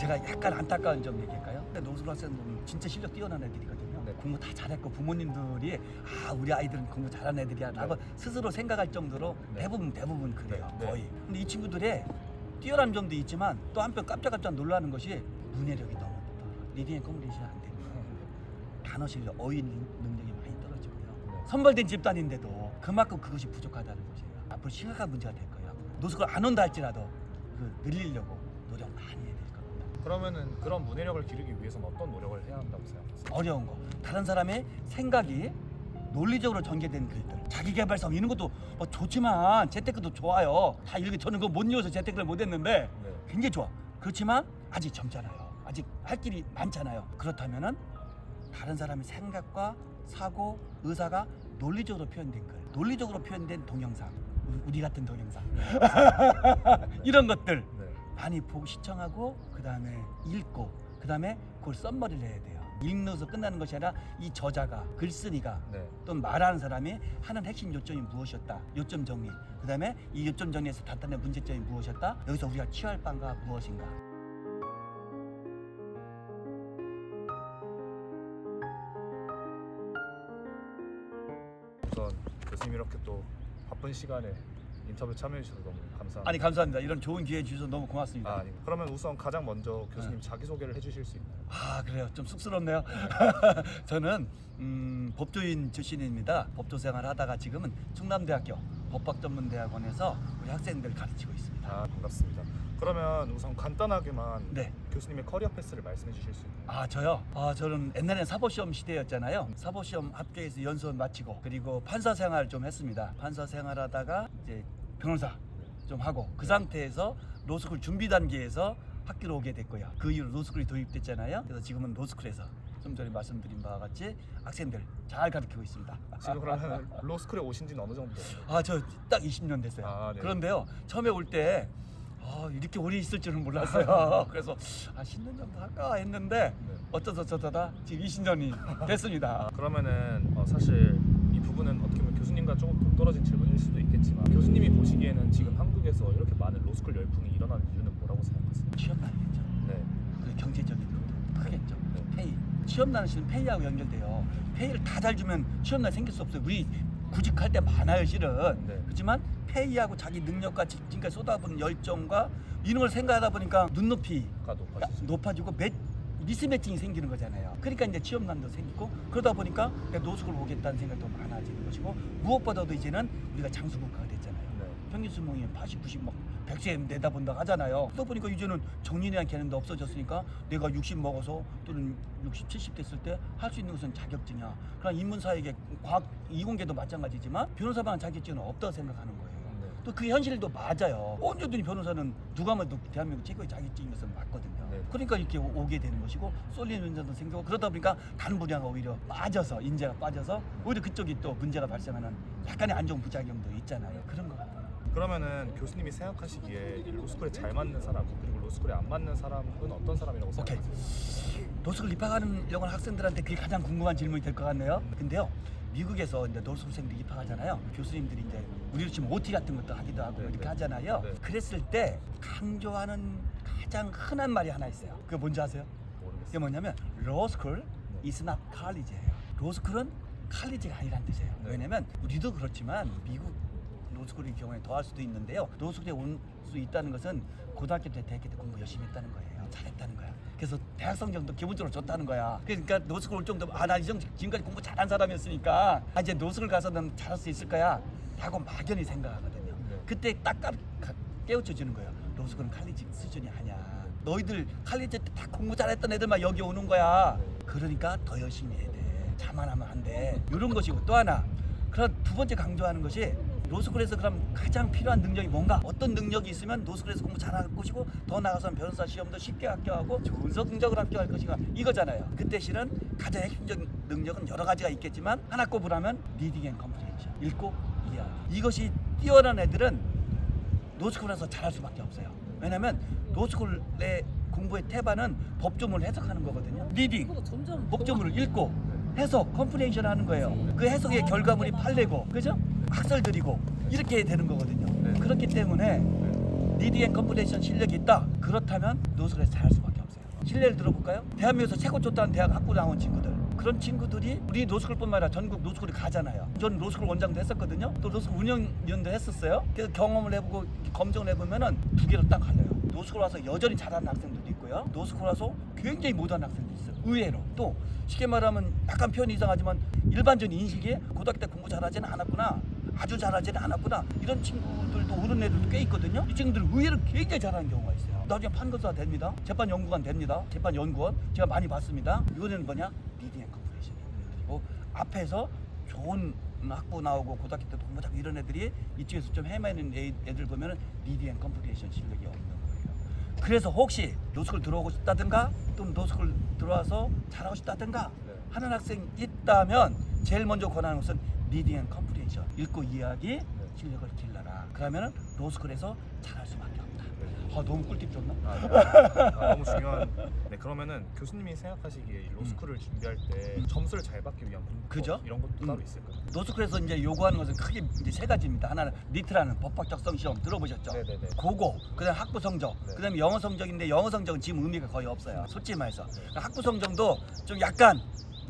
제가 약간 안타까운 점 얘기할까요? 근데 노숙을 학생들은 진짜 실력 뛰어난 애들이거든요. 네. 공부 다 잘했고 부모님들이 우리 아이들은 공부 잘하는 애들이야 라고 스스로 생각할 정도로 네. 대부분 그래요. 네. 거의. 근데 이 친구들의 뛰어난 점도 있지만 또 한편 깜짝깜짝 놀라는 것이 문해력이 너무 높아. 리딩 앤 커뮤니케이션이 안 되는 거예요. 단어 실력, 어휘 능력이 많이 떨어지고요. 선발된 집단인데도 그만큼 그것이 부족하다는 것이에요. 앞으로 심각한 문제가 될 거예요. 노숙을 안 온다 할지라도 늘리려고 노력 많이 해야 될 겁니다. 그러면은 그런 문해력을 기르기 위해서는 어떤 노력을 해야 한다고 생각하세요? 어려운 거. 다른 사람의 생각이 논리적으로 전개된 글들. 자기개발성 이런 것도 뭐 좋지만 재테크도 좋아요. 다 이렇게 저는 그거 못 이어서 재테크를 못 했는데 네. 굉장히 좋아. 그렇지만 아직 젊잖아요. 아직 할 길이 많잖아요. 그렇다면은 다른 사람의 생각과 사고, 의사가 논리적으로 표현된 글, 논리적으로 표현된 동영상, 우리 같은 동영상 이런 것들 네. 많이 보고 시청하고 그 다음에 읽고 그 다음에 그걸 썸머리를 해야 돼요. 읽어서 끝나는 것이 아니라 이 저자가 글쓴이가 네. 또 말하는 사람이 하는 핵심 요점이 무엇이었다. 요점 정리. 그 다음에 이 요점 정리에서 나타낸 문제점이 무엇이었다. 여기서 우리가 취할 바가 무엇인가. 우선 교수님 이렇게 또 바쁜 시간에 인터뷰 참여해 주셔서 너무 감사합니다. 아니 감사합니다. 이런 좋은 기회 주셔서 너무 고맙습니다. 아니, 그러면 우선 가장 먼저 교수님 자기소개를 해주실 수 있나요? 그래요. 좀 쑥스럽네요. 저는 법조인 출신입니다. 법조 생활 하다가 지금은 충남대학교 법학전문대학원에서 우리 학생들 가르치고 있습니다. 반갑습니다. 그러면 우선 간단하게만 네. 교수님의 커리어 패스를 말씀해 주실 수 있나요? 저요? 저는 옛날엔 사법시험 시대였잖아요. 사법시험 합격해서 연수원 마치고 그리고 판사 생활 좀 했습니다. 판사 생활하다가 이제 변호사 좀 하고 그 상태에서 로스쿨 준비 단계에서 학교로 오게 됐고요. 그 이후로 로스쿨이 도입됐잖아요. 그래서 지금은 로스쿨에서 좀 전에 말씀드린 바와 같이 학생들 잘 가르치고 있습니다. 지금 그러면 로스쿨에 오신 지는 어느 정도 되세요? 저 딱 20년 됐어요. 네. 그런데요. 처음에 올 때 이렇게 오래 있을 줄은 몰랐어요. 그래서 10년 정도 할까 했는데 네. 어쩌다 저쩌다 지금 20년이 됐습니다. 그러면은 사실 이 부분은 어떻게 보면 교수님과 조금 동떨어진 질문일 수도 있겠지만 교수님이 보시기에는 지금 한국에서 이렇게 많은 로스쿨 열풍이 일어나는 이유는 뭐라고 생각하세요? 취업난이겠죠. 네. 그리고 경제적인 것도 크겠죠. 네. 페이. 취업난은 실은 페이하고 연결돼요. 페이를 다 잘 주면 취업난 생길 수 없어요. 우리 구직할 때 많아요, 실은. 네. 그렇지만 페이하고 자기 능력과 지금까지 쏟아부은 열정과 이런 걸 생각하다 보니까 눈높이가 높아지고 미스매칭이 생기는 거잖아요. 그러니까 이제 취업난도 생기고 그러다 보니까 노숙을 오겠다는 생각도 많아지는 것이고 무엇보다도 이제는 우리가 장수국가가 됐잖아요. 네. 평균 수명이 80, 90, 100세 내다본다 하잖아요. 그러다 보니까 이제는 정년이라는 개념도 없어졌으니까 내가 60 먹어서 또는 60, 70 됐을 때 할 수 있는 것은 자격증이야. 그럼 인문사회계, 과학, 이공계도 마찬가지지만 변호사만 자격증은 없다고 생각하는 거예요. 네. 또 그 현실도 맞아요. 언제든지 변호사는 누가 봐도 대한민국 최고의 자격증인 것은 맞거든요. 네. 그러니까 이렇게 오게 되는 것이고 쏠리는 인자도 생기고 그러다 보니까 다른 분야가 오히려 빠져서 인재가 빠져서 오히려 그쪽이 또 문제가 발생하는 약간의 안 좋은 부작용도 있잖아요. 그런 것 같아요. 그러면은 교수님이 생각하시기에 이 로스쿨에 잘 맞는 사람 그리고 로스쿨에 안 맞는 사람은 어떤 사람이라고 오케이. 생각하세요? 노숙을 입학하는 학생들한테 그게 가장 궁금한 질문이 될 것 같네요. 근데요, 미국에서 이제 노숙생들이 입학하잖아요. 교수님들이 이제 우리로 치면 OT 같은 것도 하기도 하고 네, 이렇게 네. 하잖아요. 네. 그랬을 때 강조하는 가장 흔한 말이 하나 있어요. 그게 뭔지 아세요? 그게 모르겠어요. 뭐냐면 Law School is not college예요. 로스쿨은 칼리지가 아니란 뜻이에요. 네. 왜냐면 우리도 그렇지만 미국 로스쿨의 경우에 더 할 수도 있는데요. 로스쿨에 올 수 있다는 것은 고등학교 때, 대학교 때 공부 열심히 했다는 거예요. 잘했다는 거야. 그래서 대학 성적도 기본적으로 좋다는 거야. 그러니까 노스쿨 올 정도 나 지금까지 공부 잘한 사람이었으니까 이제 노스쿨 가서는 잘할 수 있을 거야 라고 막연히 생각하거든요. 네. 그때 딱 깨우쳐 주는 거예요. 로스쿨은 칼리지 수준이 아니야. 너희들 칼리지 때 다 공부 잘했던 애들만 여기 오는 거야. 그러니까 더 열심히 해야 돼. 자만하면 안 돼. 이런 것이고 또 하나 그런 두 번째 강조하는 것이 로스쿨에서 그럼 가장 필요한 능력이 뭔가? 어떤 능력이 있으면 노스쿨에서 공부 잘할 것이고 더 나아가서는 변호사 시험도 쉽게 합격하고 좋은 성적을 합격할 것인가 이거잖아요. 그때 실은 가장 핵심적인 능력은 여러 가지가 있겠지만 하나 꼽으라면 리딩 앤 컴프리hen션, 읽고 이해하기. 이것이 뛰어난 애들은 노스쿨에서 잘할 수밖에 없어요. 왜냐면 노스쿨의 공부의 태반은 법조문을 해석하는 거거든요. 리딩, 법조문을 읽고 해석, 컴프리hen션 하는 거예요. 그 해석의 결과물이 판례고, 그죠? 학설들이고 이렇게 되는 거거든요. 네. 그렇기 때문에 리딩 앤 컴프리hen션 실력이 있다. 그렇다면 노스쿨에서 잘할 수밖에 없어요. 신뢰를 들어볼까요? 대한민국에서 최고 좋다는 대학 학부 나온 친구들, 그런 친구들이 우리 로스쿨뿐만 아니라 전국 로스쿨이 가잖아요. 저는 로스쿨 원장도 했었거든요. 또 로스쿨 운영위원도 했었어요. 그래서 경험을 해보고 검증을 해보면은 두 개로 딱 갈려요. 로스쿨 와서 여전히 잘하는 학생들도 있고요. 로스쿨 와서 굉장히 못하는 학생도 있어요. 의외로. 또 쉽게 말하면 약간 표현이 이상하지만 일반적인 인식에 고등학교 때 공부 잘하지는 않았구나, 아주 잘하지는 않았구나, 이런 친구들도 오는 애들도 꽤 있거든요. 이 친구들 의외로 굉장히 잘하는 경우가 있어요. 나중에 판검사 됩니다. 재판연구관 됩니다. 재판연구원 제가 많이 봤습니다. 이거는 뭐냐? 리딩 앤 컴프레션. 그리고 앞에서 좋은 학부 나오고 고등학교 때 공부 잘하고 이런 애들이 이쪽에서 좀 헤매는 애들 보면은 리딩 앤 컴프레션 실력이 없는 거예요. 그래서 혹시 로스쿨 들어오고 싶다든가 또는 로스쿨 들어와서 잘하고 싶다든가 하는 학생이 있다면 제일 먼저 권하는 것은 리딩 앤 컴프레션, 읽고 이해하기 실력을 길러라. 그러면은 로스쿨에서 잘할 수밖에 없다. 너무 꿀팁 줬나? 너무 중요한. 네, 그러면은 교수님이 생각하시기에 이 로스쿨을 준비할 때 점수를 잘 받기 위한 공부 그죠? 이런 것도 따로 있을까요? 로스쿨에서 이제 요구하는 것은 크게 이제 세 가지입니다. 하나는 니트라는 법학 적성 시험 들어보셨죠? 네네네. 그거, 그다음 학부 성적, 네. 그다음에 영어 성적인데 영어 성적은 지금 의미가 거의 없어요. 솔직히 말해서 학부 성적도 좀 약간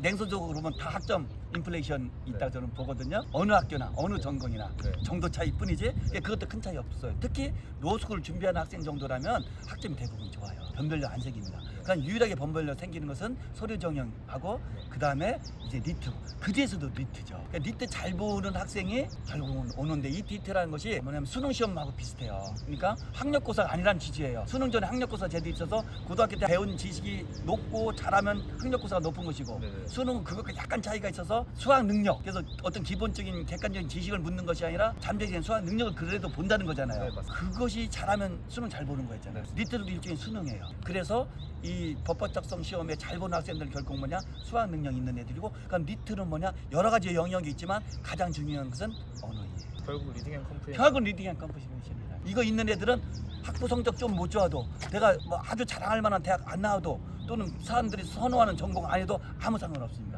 냉소적으로 보면 다 학점 인플레이션 있다고 저는 보거든요. 어느 학교나 어느 전공이나 네. 정도 차이뿐이지 그것도 큰 차이 없어요. 특히 로스쿨을 준비하는 학생 정도라면 학점이 대부분 좋아요. 변별력 안 생깁니다. 그러니까 유일하게 변별력 생기는 것은 서류 정형하고 그 다음에 이제 니트, 그 뒤에서도 니트죠. 그러니까 니트 잘 보는 학생이 결국은 오는데 이 니트라는 것이 뭐냐면 수능 시험하고 비슷해요. 그러니까 학력고사가 아니란 취지예요. 수능 전에 학력고사 제도 있어서 고등학교 때 배운 지식이 높고 잘하면 학력고사가 높은 것이고 네네. 수능은 그것과 약간 차이가 있어서 수학 능력, 그래서 어떤 기본적인 객관적인 지식을 묻는 것이 아니라 잠재적인 수학 능력을 그래도 본다는 거잖아요. 네, 맞습니다. 그것이 잘하면 수능 잘 보는 거였잖아요. 네. 니트도 일종의 수능이에요. 그래서 이 법학 작성 시험에 잘 보는 학생들은 결국 뭐냐? 수학 능력 있는 애들이고, 그럼 니트는 뭐냐? 여러 가지 영역이 있지만 가장 중요한 것은 언어예요. 결국 리딩 앤 컴프레션. 결국 리딩 앤 컴프레션입니다. 이거 있는 애들은 학부 성적 좀 못 좋아도, 내가 뭐 아주 자랑할 만한 대학 안 나와도, 또는 사람들이 선호하는 전공 안 해도 아무 상관없습니다.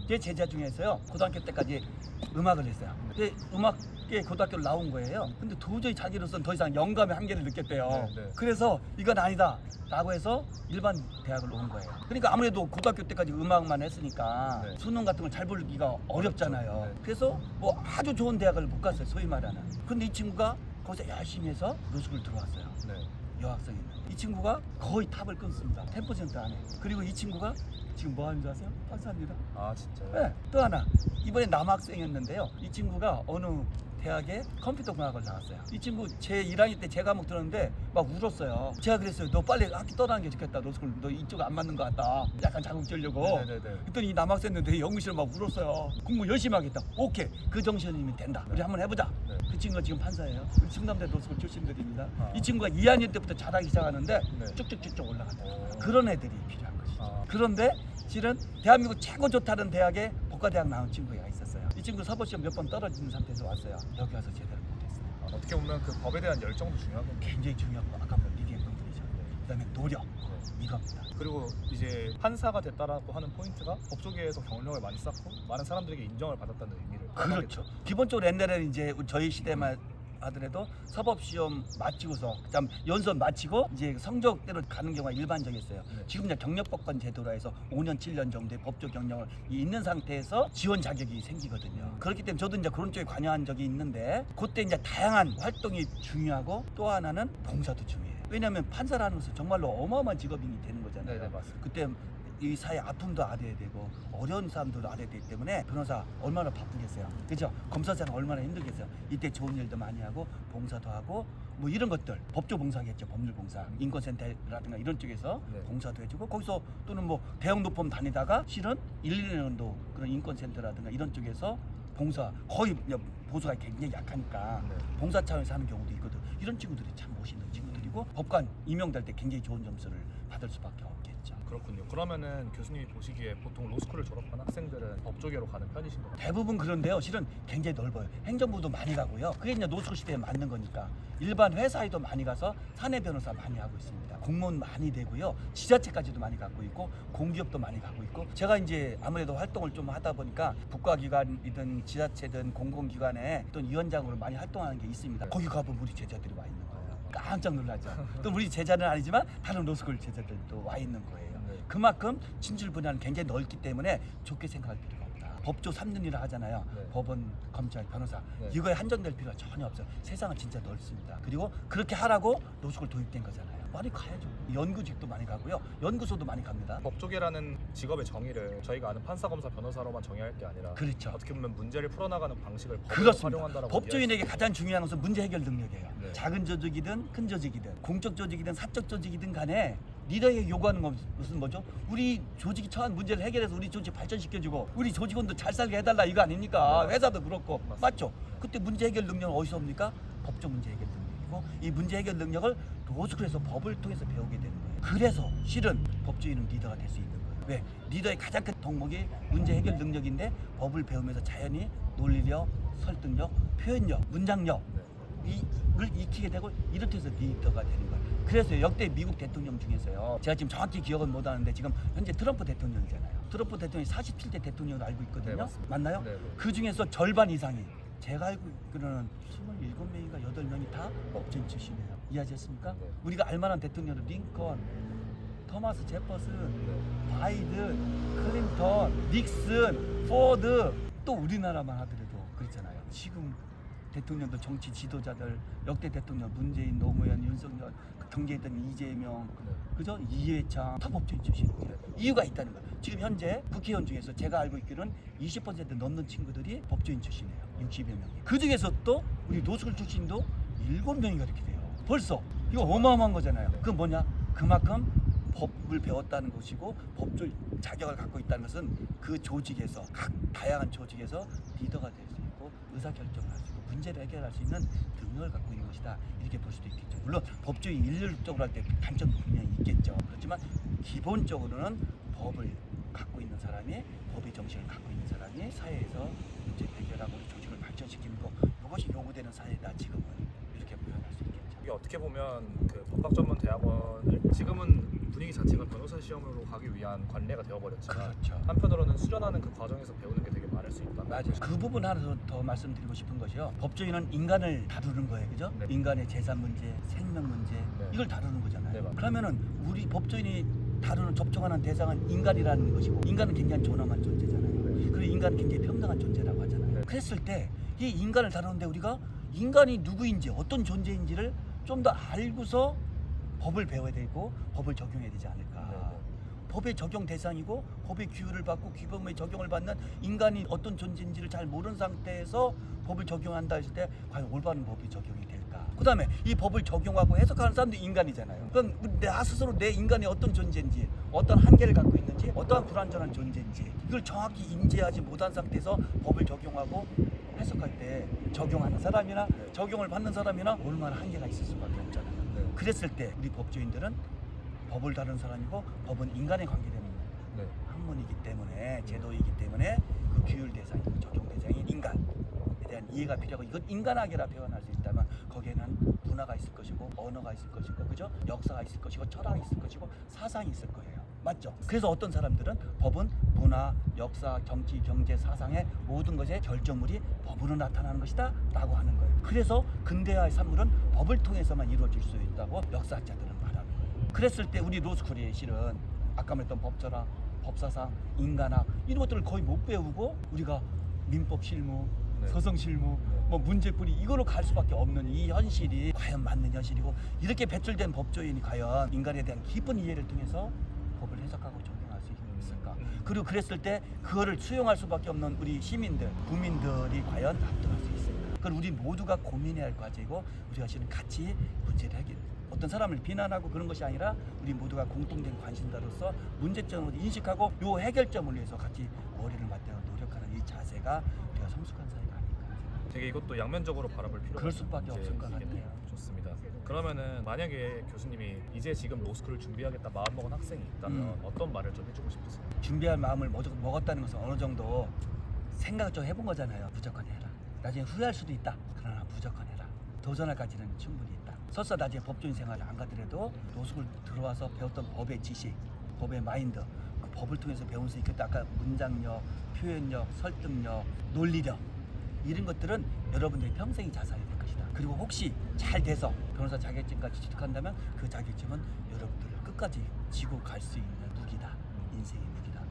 제 제자 중에서요, 고등학교 때까지 음악을 했어요. 근데 음악계 고등학교를 나온 거예요. 근데 도저히 자기로서는 더 이상 영감의 한계를 느꼈대요. 네, 네. 그래서 이건 아니다 라고 해서 일반 대학을 온 거예요. 그러니까 아무래도 고등학교 때까지 음악만 했으니까 네. 수능 같은 걸 잘 보기가 어렵잖아요. 네. 그래서 뭐 아주 좋은 대학을 못 갔어요, 소위 말하는. 근데 이 친구가 거기서 열심히 해서 로스쿨 들어왔어요. 네. 여학생인데 이 친구가 거의 탑을 끊습니다. 10% 안에. 그리고 이 친구가 지금 뭐 하는 줄 아세요? 판사입니다. 아 진짜요? 네, 또 하나, 이번에 남학생이었는데요. 이 친구가 어느 대학에 컴퓨터공학을 나왔어요. 이 친구 제 1학년 때 제 과목 들었는데 막 울었어요. 제가 그랬어요. 너 빨리 학교 떠나는 게 좋겠다. 로스쿨 너 이쪽 안 맞는 것 같다. 약간 자극 주려고. 네네네. 그랬더니 이 남학생인데 연구실 막 울었어요. 공부 열심히 하겠다. 오케이, 그 정신이면 된다. 우리 한번 해보자. 네. 그 친구가 지금 판사예요. 우리 충남대 로스쿨 출신들입니다. 아. 이 친구가 2학년 때부터 잘하기 시작하는데 네. 쭉쭉쭉쭉 올라간다. 오. 그런 애들이 필요한 것이죠. 아. 그런데 실은 대한민국 최고 좋다는 대학에 법과대학 나온 친구가 있었어요. 이 친구 서버시험 몇 번 떨어지는 상태에서 왔어요. 여기 와서 제대로 못했어요. 어떻게 보면 그 법에 대한 열정도 중요하겠네요. 굉장히 중요한 거 아까 뭐 리딩 컴프레션, 그다음에 노력, 이겁니다. 그리고 이제 판사가 됐다라고 하는 포인트가 법조계에서 경력을 많이 쌓고 많은 사람들에게 인정을 받았다는 의미를 그렇죠. 기본적으로 옛날에는 이제 저희 시대만 하더라도 사법시험 마치고서 그다음 연수원 마치고 이제 성적대로 가는 경우가 일반적이었어요. 네. 지금 이제 경력법관 제도로 해서 5년 7년 정도의 법조 경력을 있는 상태에서 지원 자격이 생기거든요. 그렇기 때문에 저도 이제 그런 쪽에 관여한 적이 있는데 그때 이제 다양한 활동이 중요하고 또 하나는 봉사도 중요해요. 왜냐하면 판사라는 것은 정말로 어마어마한 직업이 되는 거잖아요. 네네, 맞습니다. 그때 이 사회 아픔도 알아야 되고 어려운 사람들도 알아야 되기 때문에 변호사 얼마나 바쁘겠어요. 그죠? 검사 생활 얼마나 힘들겠어요. 이때 좋은 일도 많이 하고 봉사도 하고 뭐 이런 것들, 법조 봉사겠죠. 법률 봉사, 인권센터라든가 이런 쪽에서 네. 봉사도 해주고 거기서 또는 뭐 대형 노펌 다니다가 실은 1, 2년도 그런 인권센터라든가 이런 쪽에서 봉사, 거의 보수가 굉장히 약하니까 네. 봉사 차원에서 하는 경우도 있거든. 이런 친구들이 참 멋있는 친구들이고 법관 임명될 때 굉장히 좋은 점수를 받을 수밖에 없겠죠. 그렇군요. 그러면은 교수님이 보시기에 보통 로스쿨을 졸업한 학생들은 법조계로 가는 편이신 것 같아요. 대부분 그런데요. 실은 굉장히 넓어요. 행정부도 많이 가고요. 그게 이제 노숙 시대에 맞는 거니까 일반 회사에도 많이 가서 사내 변호사 많이 하고 있습니다. 공무원 많이 되고요. 지자체까지도 많이 갖고 있고 공기업도 많이 가고 있고 제가 이제 아무래도 활동을 좀 하다 보니까 국가기관이든 지자체든 공공기관에 어떤 위원장으로 많이 활동하는 게 있습니다. 거기 가보면 우리 제자들이 와 있는 거예요. 깜짝 놀라죠. 또 우리 제자는 아니지만 다른 로스쿨 제자들도 와 있는 거예요. 네. 그만큼 진출 분야는 굉장히 넓기 때문에 좋게 생각할 필요가 없다. 법조 3년이라 하잖아요. 네. 법원, 검찰, 변호사. 네. 이거에 한정될 필요가 전혀 없어요. 세상은 진짜 넓습니다. 그리고 그렇게 하라고 로스쿨 도입된 거잖아요. 많이 가야죠. 연구직도 많이 가고요. 연구소도 많이 갑니다. 법조계라는 직업의 정의를 저희가 아는 판사, 검사, 변호사로만 정의할 게 아니라 그렇죠. 어떻게 보면 문제를 풀어나가는 방식을 법으로 그렇습니다. 활용한다라고 법조인에게 가장 중요한 것은 문제 해결 능력이에요. 네. 작은 조직이든 큰 조직이든 공적 조직이든 사적 조직이든 간에 리더에게 요구하는 것은 뭐죠? 우리 조직이 처한 문제를 해결해서 우리 조직 발전시켜주고 우리 조직원도 잘 살게 해달라 이거 아닙니까? 네. 회사도 그렇고 맞습니다. 맞죠? 그때 문제 해결 능력은 어디서 옵니까? 법조 문제 해결 능력이고 이 문제 해결 능력을 로스쿨에서 법을 통해서 배우게 되는 거예요. 그래서 실은 법조인은 리더가 될 수 있는 거예요. 왜? 리더의 가장 큰 덕목이 문제 해결 능력인데 법을 배우면서 자연히 논리력, 설득력, 표현력, 문장력 이걸 익히게 되고 이렇게 해서 리더가 되는 거예요. 그래서 역대 미국 대통령 중에서요. 제가 지금 정확히 기억은 못 하는데 지금 현재 트럼프 대통령이잖아요. 트럼프 대통령이 47대 대통령으로 알고 있거든요. 네, 맞습니다. 맞나요? 네, 네. 그 중에서 절반 이상이 제가 알고 있기로는 27명인가 8명이 다 법조인 출신이에요. 이해하셨습니까? 네. 우리가 알만한 대통령은 링컨, 토마스 제퍼슨, 네. 바이든, 클린턴, 닉슨, 포드 또 우리나라만 하더라도 그렇잖아요. 지금 대통령도 정치 지도자들 역대 대통령 문재인, 노무현, 윤석열 그 경제했던 이재명 네. 그죠? 이회창 다 법조인 출신이에요. 이유가 있다는 거예요. 지금 현재 국회의원 중에서 제가 알고 있기로는 20% 넘는 친구들이 법조인 출신이에요. 60여 명이. 그 중에서 또 우리 노스쿨 출신도 7명이가 이렇게 돼요. 벌써 이거 어마어마한 거잖아요. 그건 뭐냐? 그만큼 법을 배웠다는 것이고 법조 자격을 갖고 있다는 것은 그 조직에서 각 다양한 조직에서 리더가 될 수 있고 의사결정을 할 수 있고 문제를 해결할 수 있는 능력을 갖고 있는 것이다 이렇게 볼 수도 있겠죠. 물론 법조인 일률적으로 할 때 단점도 분명히 있겠죠. 그렇지만 기본적으로는 법을 갖고 있는 사람이 법의 정신을 갖고 있는 사람이 사회에서 문제 해결하고 조직을 발전시키는 거 이것이 요구되는 사회다 지금은 이렇게 표현할 수 있겠죠. 이게 어떻게 보면 그 법학전문대학원을 지금은 분위기 자체가 변호사 시험으로 가기 위한 관례가 되어버렸지만 그렇죠. 한편으로는 수련하는 그 과정에서 배우는 게 되게 많을 수 있다. 맞아요. 그 부분 하나 더 말씀드리고 싶은 것이요. 법조인은 인간을 다루는 거예요, 그죠? 네. 인간의 재산 문제, 생명 문제 네. 이걸 다루는 거잖아요. 네, 맞습니다. 그러면은 우리 법조인이 다루는 접촉하는 대상은 인간이라는 것이고, 인간은 굉장히 존엄한 존재잖아요. 네. 그리고 인간은 굉장히 평등한 존재라고 하잖아요. 네. 그랬을 때 이 인간을 다루는데 우리가 인간이 누구인지 어떤 존재인지를 좀 더 알고서 법을 배워야 되고 법을 적용해야 되지 않을까. 네, 네. 법의 적용 대상이고 법의 규율을 받고 규범의 적용을 받는 인간이 어떤 존재인지를 잘 모르는 상태에서 법을 적용한다 했을 때 과연 올바른 법이 적용이 될까? 그 다음에 이 법을 적용하고 해석하는 사람도 인간이잖아요. 그럼 나 스스로 내 인간이 어떤 존재인지 어떤 한계를 갖고 있는지 어떠한 불완전한 존재인지 이걸 정확히 인지하지 못한 상태에서 법을 적용하고 해석할 때 적용하는 사람이나 적용을 받는 사람이나 얼마나 한계가 있을 수밖에 없잖아요. 네. 그랬을 때 우리 법조인들은 법을 다루는 사람이고 법은 인간에 관계되는 네. 학문이기 때문에 제도이기 때문에 그 규율 대상이고 적용 대상인 인간에 대한 이해가 필요하고 이건 인간학이라 표현할 수 있다면 거기에는 문화가 있을 것이고 언어가 있을 것이고 그죠? 역사가 있을 것이고 철학이 있을 것이고 사상이 있을 거예요. 맞죠? 그래서 어떤 사람들은 법은 문화, 역사, 정치, 경제, 사상의 모든 것의 결정물이 법으로 나타나는 것이다 라고 하는 거예요. 그래서 근대화의 산물은 법을 통해서만 이루어질 수 있다고 역사학자들은 말하는 거예요. 그랬을 때 우리 로스쿨이 실은 아까 말했던 법철학, 법사상, 인간학 이런 것들을 거의 못 배우고 우리가 민법 실무, 네. 서성 실무, 뭐 문제풀이 이거로 갈 수밖에 없는 이 현실이 과연 맞는 현실이고 이렇게 배출된 법조인이 과연 인간에 대한 깊은 이해를 통해서 법을 해석하고 적용할 수 있을까? 그리고 그랬을 때 그거를 수용할 수밖에 없는 우리 시민들, 국민들이 과연 합동할 수 있을까? 그걸 우리 모두가 고민해야 할 과제고 우리가 실은 같이 문제를 해결. 어떤 사람을 비난하고 그런 것이 아니라 우리 모두가 공통된 관심사로서 문제점을 인식하고 요 해결점을 위해서 같이 머리를 맞대고 노력하는 이 자세가 우리가 성숙한 사회가 아닐까. 되게 이것도 양면적으로 바라볼 필요가 그럴 수밖에 없을 것 있겠네요. 같아요. 좋습니다. 그러면은 만약에 교수님이 이제 지금 로스쿨을 준비하겠다 마음먹은 학생이 있다면 어떤 말을 좀 해주고 싶으세요? 준비할 마음을 먹었다는 것은 어느 정도 생각을 좀 해본 거잖아요. 무조건 해라. 나중에 후회할 수도 있다. 그러나 무조건 해라. 도전할 가치는 충분히 있다. 설사 나중에 법조인 생활을 안 가더라도 로스쿨 들어와서 배웠던 법의 지식, 법의 마인드, 그 법을 통해서 배울 수 있겠다. 아까 문장력, 표현력, 설득력, 논리력 이런 것들은 여러분들이 평생이 자산이 될 것이다. 그리고 혹시 잘 돼서 변호사 자격증까지 취득한다면 그 자격증은 여러분들을 끝까지 지고 갈 수 있는 무기다. 인생의 무기다.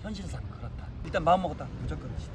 현실상 그렇다. 일단 마음 먹었다. 무조건 시도.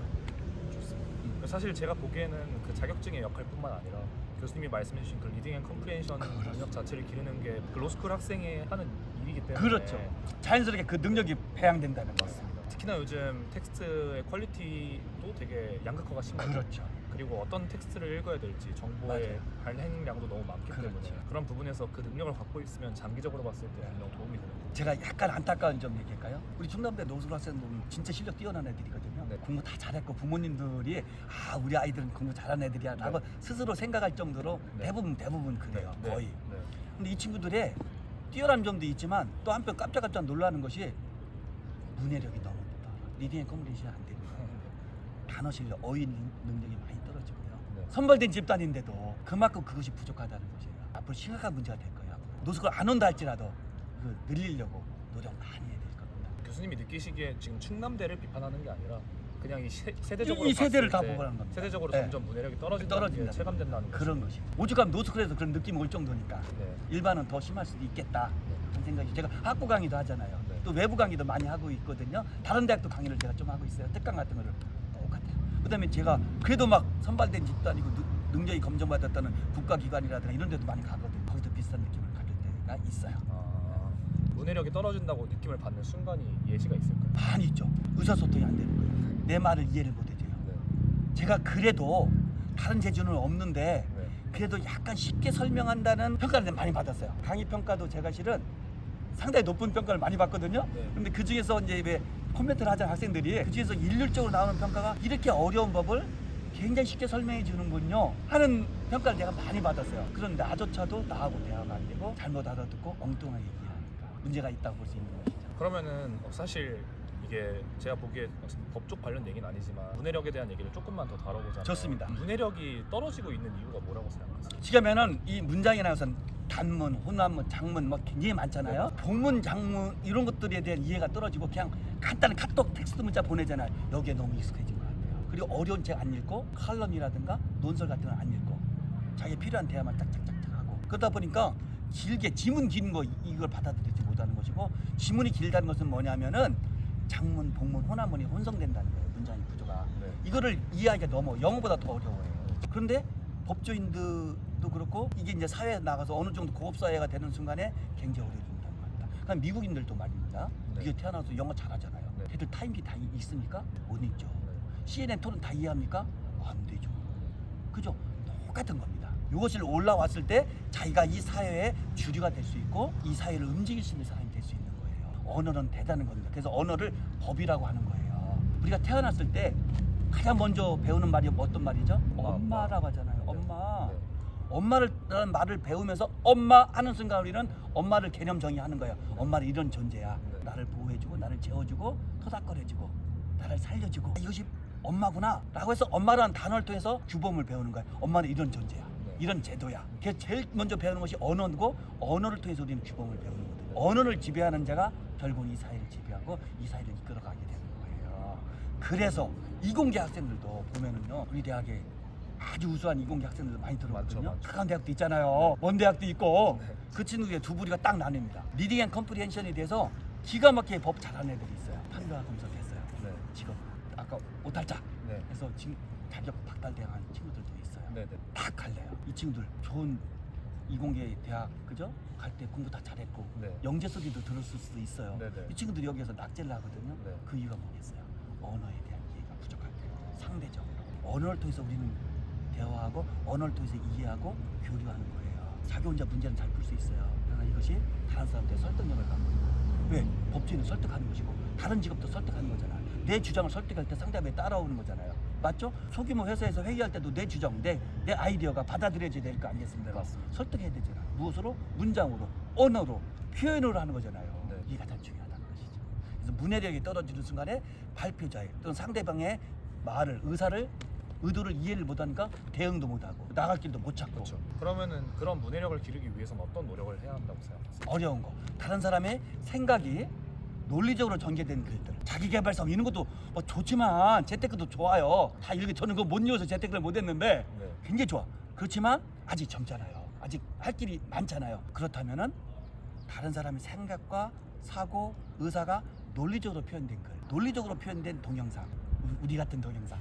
사실 제가 보기에는 그 자격증의 역할뿐만 아니라 교수님이 말씀해주신 그 리딩 앤 컴프리hen션 능력 자체를 기르는 게 그 로스쿨 학생이 하는 일이기 때문에 그렇죠. 자연스럽게 그 능력이 배양된다는 거. 맞습니다. 특히나 요즘 텍스트의 퀄리티도 되게 양극화가 심하고 그렇죠. 그리고 어떤 텍스트를 읽어야 될지 정보의 발행량도 너무 많기 그렇죠. 때문에 그런 부분에서 그 능력을 갖고 있으면 장기적으로 봤을 때 분명 도움이 되는 거죠. 제가 약간 안타까운 점 얘기할까요? 우리 충남대 노숙 학생들은 진짜 실력 뛰어난 애들이거든요. 네. 공부 다 잘했고 부모님들이 아 우리 아이들은 공부 잘하는 애들이야 라고 스스로 생각할 정도로 네. 대부분 그래요. 네. 거의. 네. 근데 이 친구들의 뛰어난 점도 있지만 또 한편 깜짝깜짝 놀라는 것이 문해력이 너무 높다. 리딩 앤 커뮤니케이션이 안 됩니다. 단어 실력, 어휘 능력이 많이 떨어지고요. 네. 선발된 집단인데도 그만큼 그것이 부족하다는 것이에요. 앞으로 심각한 문제가 될 거예요. 앞으로. 노숙을 안 온다 할지라도 그 늘리려고 노력 많이 해야 될 겁니다. 교수님이 느끼시기에 지금 충남대를 비판하는 게 아니라 그냥 이 세대적으로 이 세대를 봤을 다 때 보고하는 겁니다. 세대적으로 네. 점점 문해력이 떨어진다는 게 체감된다는 거죠. 그런 것이. 오죽하면 노숙을해서 그런 느낌이 올 정도니까 네. 일반은 더 심할 수도 있겠다. 그런 생각이. 제가 학부 강의도 하잖아요. 네. 또 외부 강의도 많이 하고 있거든요. 다른 대학도 강의를 제가 좀 하고 있어요. 특강 같은 거를 똑같아요. 그다음에 제가 그래도 막 선발된 집도 아니고 능력이 검증받았다는 국가기관이라든가 이런 데도 많이 가거든요. 거기도 비슷한 느낌을 가질 때가 있어요. 문해력이 떨어진다고 느낌을 받는 순간이 예시가 있을까요? 많이 있죠. 의사소통이 안 되는 거예요. 내 말을 이해를 못 해줘요. 네. 제가 그래도 다른 재주는 없는데 네. 그래도 약간 쉽게 설명한다는 평가를 많이 받았어요. 강의 평가도 제가 실은 상당히 높은 평가를 많이 받거든요. 네. 근데 그 중에서 이제 왜 코멘트를 하자는 학생들이 그 중에서 일률적으로 나오는 평가가 이렇게 어려운 법을 굉장히 쉽게 설명해 주는군요 하는 평가를 제가 많이 받았어요. 그런 나조차도 나하고 대화가 안 되고 잘못 알아듣고 엉뚱하게 이해하니까 문제가 있다고 볼 수 있는 것이죠. 그러면은 사실 이게 제가 보기에 법적 관련 얘기는 아니지만 문해력에 대한 얘기를 조금만 더 다뤄보자면 좋습니다. 문해력이 떨어지고 있는 이유가 뭐라고 생각하세요? 지금에는 이 문장에 나와서 단문, 혼합문, 장문 뭐 굉장히 많잖아요. 네. 복문, 장문 이런 것들에 대한 이해가 떨어지고 그냥 간단한 카톡 텍스트 문자 보내잖아요. 여기에 너무 익숙해진 것 같아요. 그리고 어려운 책 안 읽고 칼럼이라든가 논설 같은 건 안 읽고 자기 필요한 대화만 짝짝짝짝 하고 그러다 보니까 길게 지문 긴 거 이걸 받아들이지 못하는 것이고 지문이 길다는 것은 뭐냐면은 장문, 복문, 혼합문이 혼성된다는 거예요. 문장의 구조가. 네. 이거를 이해하기가 너무 영어보다 더 어려워요. 그런데 법조인들도 그렇고 이게 이제 사회에 나가서 어느 정도 고급 사회가 되는 순간에 굉장히 어려워진다는 겁니다. 그럼 미국인들도 말입니다. 네. 미국에 태어나서 영어 잘하잖아요. 네. 걔들 타임기 다 있습니까? 못 읽죠. 네. CNN 토론 다 이해합니까? 안 되죠. 그죠? 똑같은 겁니다. 이것을 올라왔을 때 자기가 이 사회의 주류가 될 수 있고 이 사회를 움직일 수 있는 사람이 될 수 있는 거예요. 언어는 대단한 겁니다. 그래서 언어를 법이라고 하는 거예요. 우리가 태어났을 때 가장 먼저 배우는 말이 어떤 말이죠? 엄마라고 하잖아요. 엄마. 네. 엄마라는 말을 배우면서 엄마 하는 순간 우리는 엄마를 개념 정의하는 거예요. 엄마는 이런 존재야. 네. 나를 보호해주고 나를 재워주고 토닥거려주고 나를 살려주고 이것이 엄마구나 라고 해서 엄마라는 단어를 통해서 규범을 배우는 거예요. 엄마는 이런 존재야. 네. 이런 제도야. 그래서 제일 먼저 배우는 것이 언어고 언어를 통해서 우리는 규범을 배우는 거거든요. 언어를 지배하는 자가 결국은 이 사회를 지배하고 이 사회를 이끌어가게 되는 거예요. 그래서 이공계 학생들도 보면은요 우리 대학에 아주 우수한 이공계 학생들 많이 들어오거든요. 많죠. 착한 대학도 있잖아요. 먼 대학도 있고 네. 그 친구들의 두 부리가 딱 나뉩니다. 리딩 앤 컴프리hen션에 대해서 기가 막히게 법 잘하는 애들이 있어요. 판사 검사 됐어요. 네. 지금 아까 오탈자 네. 해서 지금 자격 박탈당한 친구들도 있어요. 네. 네. 딱 갈래요. 이 친구들 좋은 이공계 대학 그죠? 갈 때 공부 다 잘했고 네. 영재 소리도 들었을 수도 있어요. 네, 네. 이 친구들이 여기서 낙제를 하거든요. 네. 그 이유가 뭐겠어요? 언어에 대한 이해가 부족할 때 상대적으로 언어를 통해서 우리는 대화하고 언어를 통해서 이해하고 교류하는 거예요. 자기 혼자 문제는 잘 풀 수 있어요. 그러나 이것이 다른 사람들의 설득력을 갖고 있는 거예요. 왜? 법조인은 설득하는 것이고 다른 직업도 설득하는 거잖아요. 내 주장을 설득할 때 상대방이 따라오는 거잖아요. 맞죠? 소규모 회사에서 회의할 때도 내 주장, 내 아이디어가 받아들여져야 될 거 아니겠습니까? 맞습니다. 설득해야 되잖아요. 무엇으로? 문장으로, 언어로, 표현으로 하는 거잖아요. 네. 이게 가장 중요하다는 것이죠. 그래서 문해력이 떨어지는 순간에 발표자의 또는 상대방의 말을, 의도를 이해를 못하니까 대응도 못하고 나갈 길도 못 찾고 그렇죠. 그러면은 그런 문해력을 기르기 위해서는 어떤 노력을 해야 한다고 생각하세요? 어려운 거. 다른 사람의 생각이 논리적으로 전개된 글들, 자기개발서 이런 것도 뭐 좋지만 재테크도 좋아요. 다 이렇게 저는 그거 못 이어서 재테크를 못 했는데 네. 굉장히 좋아. 그렇지만 아직 젊잖아요. 아직 할 길이 많잖아요. 그렇다면은 다른 사람의 생각과 사고, 의사가 논리적으로 표현된 글, 논리적으로 표현된 동영상, 우리 같은 동영상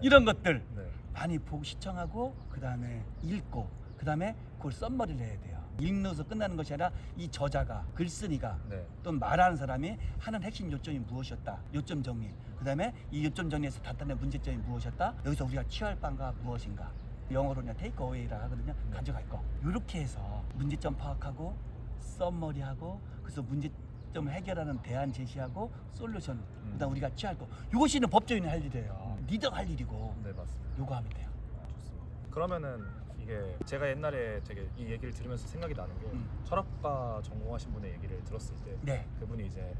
이런 것들 네. 많이 보고 시청하고 그 다음에 읽고 그 다음에 그걸 썸머리를 해야 돼요. 읽어서 끝나는 것이 아니라 이 저자가 글쓴이가 네. 또 말하는 사람이 하는 핵심 요점이 무엇이었다. 요점 정리. 그 다음에 이 요점 정리에서 나타낸 문제점이 무엇이었다. 여기서 우리가 취할 바가 무엇인가. 영어로 그냥 테이크 어웨이라 하거든요. 가져갈 거. 이렇게 해서 문제점 파악하고 썸머리하고 그래서 문제점을 해결하는 대안 제시하고 솔루션. 그다음 우리가 취할 거. 이것이 법조인이 할 일이에요. 리더가 할 일이고. 네, 맞습니다. 요거 하면 돼요. 좋습니다. 그러면은 이게 제가 옛날에 되게 이 얘기를 들으면서 생각이 나는 게 철학과 전공하신 분의 얘기를 들었을 때 네. 그분이 이제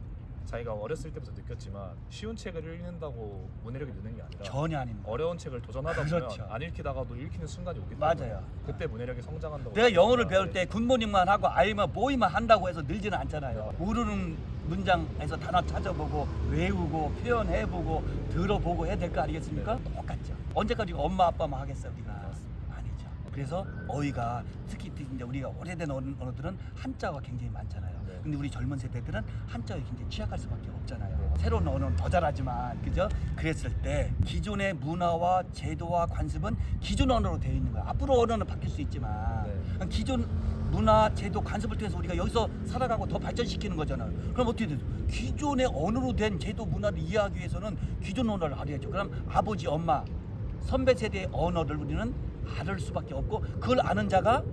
자기가 어렸을 때부터 느꼈지만 쉬운 책을 읽는다고 문해력이 느는 게 아니라 전혀 아닙니다. 어려운 책을 도전하다 그렇죠. 보면 안 읽히다가도 읽히는 순간이 오기 때문에 맞아요. 그때 문해력이 성장한다고. 내가 영어를 생각합니다. 배울 때 굿모닝만 하고 아이만 모이만 한다고 해서 늘지는 않잖아요. 모르는 문장에서 단어 찾아보고 외우고 표현해보고 들어보고 해야 될 거 아니겠습니까? 똑같죠. 언제까지 엄마 아빠만 하겠어요 우리가? 아니죠. 그래서 어휘가 특히 이제 우리가 오래된 언어들은 한자가 굉장히 많잖아요. 네. 근데 우리 젊은 세대들은 한자에 굉장히 취약할 수밖에 없잖아요. 새로운 언어는 더 잘하지만 그죠? 그랬을 때 기존의 문화와 제도와 관습은 기존 언어로 되어 있는 거야. 앞으로 언어는 바뀔 수 있지만 네. 기존 문화, 제도, 관습을 통해서 우리가 여기서 살아가고 더 발전시키는 거잖아요. 그럼 어떻게 되죠? 기존의 언어로 된 제도, 문화를 이해하기 위해서는 기존 언어를 알아야죠. 그럼 아버지, 엄마, 선배 세대의 언어를 우리는 알을 수밖에 없고 그걸 아는 자가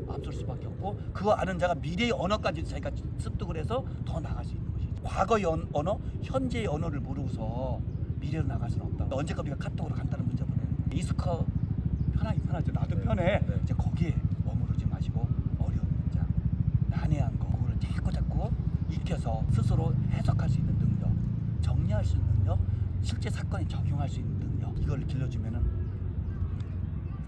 앞설 수밖에 없고 그거 아는 자가 미래의 언어까지 자기가 습득을 해서 더 나갈 수 있는 것이죠. 과거의 언어, 현재의 언어를 모르고서 미래로 나갈 수는 없다. 언제까 우리가 카톡으로 간단한 문자 보내는 이스커 편하긴 편하죠. 나도 네. 편해. 네. 이제 거기에 머무르지 마시고 어려운 문자, 난해한 거 그걸 자꾸 익혀서 스스로 해석할 수 있는 능력, 정리할 수 있는 능력, 실제 사건에 적용할 수 있는 능력 이걸 길러주면은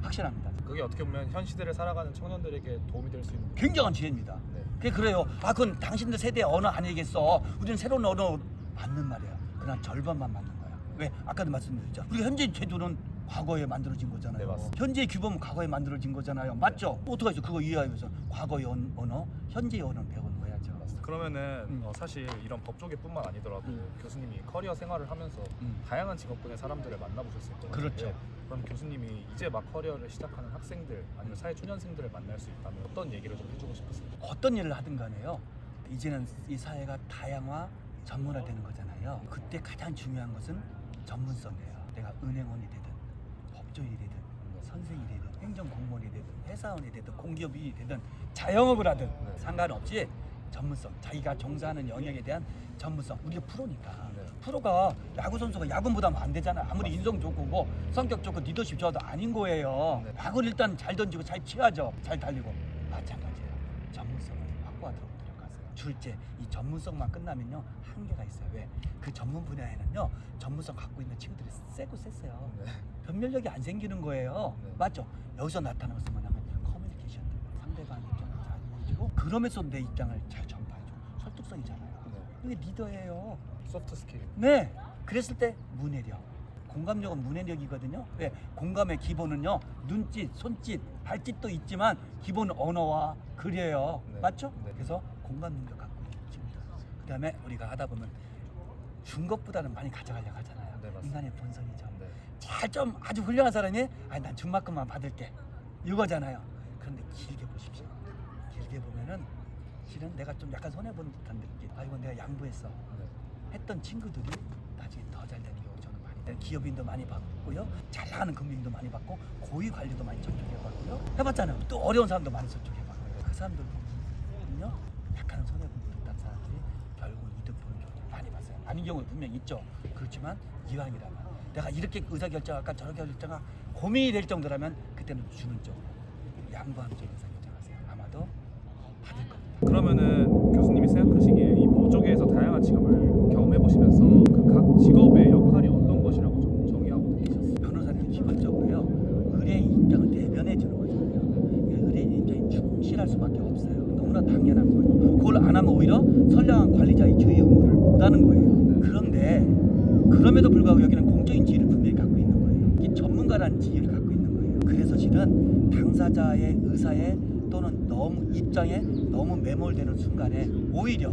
확실합니다. 그게 어떻게 보면 현 시대를 살아가는 청년들에게 도움이 될 수 있는 굉장한 지혜입니다. 네. 그게 그래요. 아 그건 당신들 세대의 언어 아니겠어. 우리는 새로운 언어 맞는 말이야. 그러나 절반만 맞는 거야. 왜? 아까도 말씀드렸죠. 우리가 현재 제도는 과거에 만들어진 거잖아요. 네, 맞습니다. 현재의 규범은 과거에 만들어진 거잖아요. 맞죠? 어떻게 해서 그거 이해하기 위해서 과거의 언어, 현재의 언어는 배우는 거야죠. 그러면은 사실 이런 법조계뿐만 아니더라도 교수님이 커리어 생활을 하면서 다양한 직업군의 사람들을 만나보셨을 거예요. 그렇죠. 그럼 교수님이 이제 막 커리어를 시작하는 학생들 아니면 사회 초년생들을 만날 수 있다면 어떤 얘기를 좀 해주고 싶으세요? 어떤 일을 하든 간에요. 이제는 이 사회가 다양화, 전문화되는 거잖아요. 그때 가장 중요한 것은 전문성이에요. 내가 은행원이 되든 법조인이 되든 선생이 되든 행정공무원이 되든 회사원이 되든 공기업이 되든 자영업을 하든 상관없이 전문성, 자기가 종사하는 영역에 대한 전문성. 우리가 프로니까 네. 프로가 야구 선수가 야구보다는 안 되잖아. 아무리 인성 좋고 뭐 성격 좋고 리더십 좋아도 아닌 거예요. 네. 야구를 일단 잘 던지고 잘 치야죠. 잘 달리고 마찬가지예요. 전문성을 확보하도록 노력하세요. 둘째, 이 전문성만 끝나면요 한계가 있어요. 왜? 그 전문 분야에는요 전문성 갖고 있는 친구들이 세고 셌어요. 네. 변별력이 안 생기는 거예요. 네. 맞죠? 여기서 나타나는 것은 뭐냐면 커뮤니케이션, 상대방 입장을 잘 이해해주고 그러면서 내 입장을 잘 전파해줘. 설득성이잖아요. 네. 이게 리더예요. 소프트 스킬. 네. 그랬을 때 문해력. 공감력은 문해력이거든요. 왜? 공감의 기본은요 눈짓, 손짓, 발짓도 있지만 기본 언어와 글이에요. 네. 맞죠? 네. 그래서 공감 능력 갖고 있는 친구들. 그다음에 우리가 하다 보면 준 것보다는 많이 가져가려고 하잖아요. 네, 맞습니다. 인간의 본성이죠. 네. 잘 좀 아주 훌륭한 사람이 아니 난 준 만큼만 받을게 이거잖아요. 그런데 길게 보십시오. 길게 보면은 실은 내가 좀 약간 손해 보는 듯한 느낌. 아 이건 내가 양보했어. 네. 했던 친구들이 나중에 더 잘 되는 경우 저는 많이 돼요. 기업인도 많이 받고요. 잘 나가는 금융도 많이 받고 고위 관리도 많이 접촉해봤고요. 해봤잖아요. 또 어려운 사람도 많이 접촉해봤고요. 그 사람들 보면요. 약간 손해 보는 듯한 사람들이 결국은 이득 보는 경우를 많이 봤어요. 아닌 경우 분명 있죠. 그렇지만 이왕이라면 내가 이렇게 의사결정할까 저렇게 결정할까 고민이 될 정도라면 그때는 주는 쪽으로 양보하는 쪽으로 의사결정하세요. 아마도 받을 겁니다. 그러면은 교수님이 생각하시기에 이 법조계에서 다양한 직업을 경험해 보시면서 그 각 직업의 역할이 어떤 것이라고 좀 정의하고 느끼셨어요? 변호사는 기본적으로요 의뢰인 입장을 대변해 주는 거잖아요. 의뢰인 입장에 충실할 수밖에 없어요. 너무나 당연한 거예요. 그걸 안 하면 오히려 선량한 관리자의 주의 의무를 못하는 거예요. 그런데 그럼에도 불구하고 여기는 공적인 지위를 분명히 갖고 있는 거예요. 이 전문가라는 지위를 갖고 있는 거예요. 그래서 실은 당사자의 의사에 또는 너무 입장에 너무 매몰되는 순간에 오히려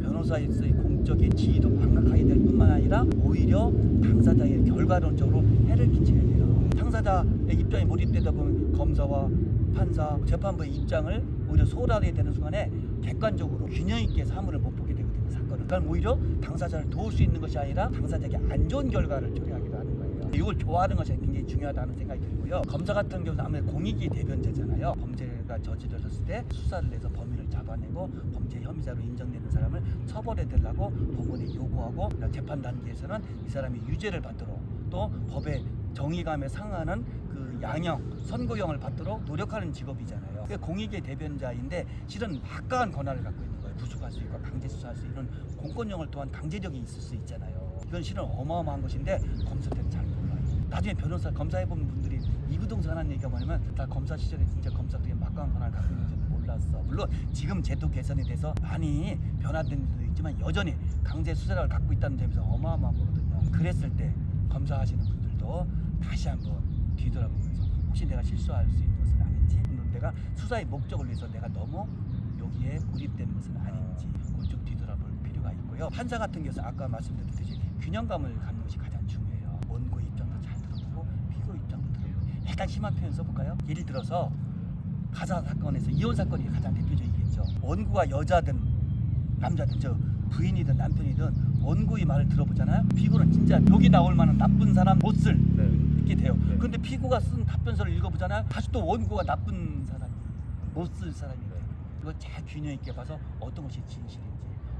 변호사로서의 공적인 지위도 망각하게 될 뿐만 아니라 오히려 당사자의 결과론적으로 해를 끼치게 돼요. 당사자의 입장에 몰입되다 보면 검사와 판사, 재판부의 입장을 오히려 소홀하게 되는 순간에 객관적으로 균형 있게 사물을 못 보게 되거든요. 사건은. 그럼 오히려 당사자를 도울 수 있는 것이 아니라 당사자에게 안 좋은 결과를 초래하기도 하는 거예요. 이걸 좋아하는 것이 굉장히 중요하다는 생각이 들고요. 검사 같은 경우는 아무래도 공익이 대변자잖아요. 범죄가 저지러졌을 때 수사를 해서 범인을 잡아내고 범죄 혐의자로 인정되는 사람을 처벌해달라고 법원에 요구하고 재판 단계에서는 이 사람이 유죄를 받도록 또 법의 정의감에 상하는 그 양형, 선고형을 받도록 노력하는 직업이잖아요. 그게 공익의 대변자인데 실은 막강한 권한을 갖고 있는 거예요. 구속할 수 있고 강제 수사할 수 있는 공권력을 또한 강제력이 있을 수 있잖아요. 이건 실은 어마어마한 것인데 검사 때는 잘 몰라요. 나중에 변호사, 검사해본 분들이 이구동성 하는 얘기가 뭐냐면 다 검사 시절에 진짜 검사들이 막강한 권한을 갖고 있는지는 몰랐어. 물론 지금 제도 개선에 대해서 많이 변화된 데도 있지만 여전히 강제 수사력을 갖고 있다는 점에서 어마어마한 거거든요. 그랬을 때 검사하시는 분들도 다시 한번 뒤돌아보면서 혹시 내가 실수할 수 있는 것은 아닌지, 내가 수사의 목적을 위해서 내가 너무 여기에 몰입되는 것은 아닌지 그걸 좀 뒤돌아볼 필요가 있고요. 판사 같은 경우는 아까 말씀드렸듯이 균형감을 갖는 것이 가장 중요해요. 원고의 입장도 잘 들어보고 피고 입장도 들어보고. 약간 심한 표현 써볼까요? 예를 들어서 가사 사건에서 이혼 사건이 가장 대표적이겠죠. 원고가 여자든 남자든 저 부인이든 남편이든 원고의 말을 들어보잖아요. 피고는 진짜 여기 나올 만한 나쁜 사람 못쓸 이렇게 돼요. 그런데 피고가 쓴 답변서를 읽어보잖아요. 다시 또 원고가 나쁜 사람이 못 쓸 사람이 돼요. 이걸 잘 균형 있게 봐서 어떤 것이 진실인지,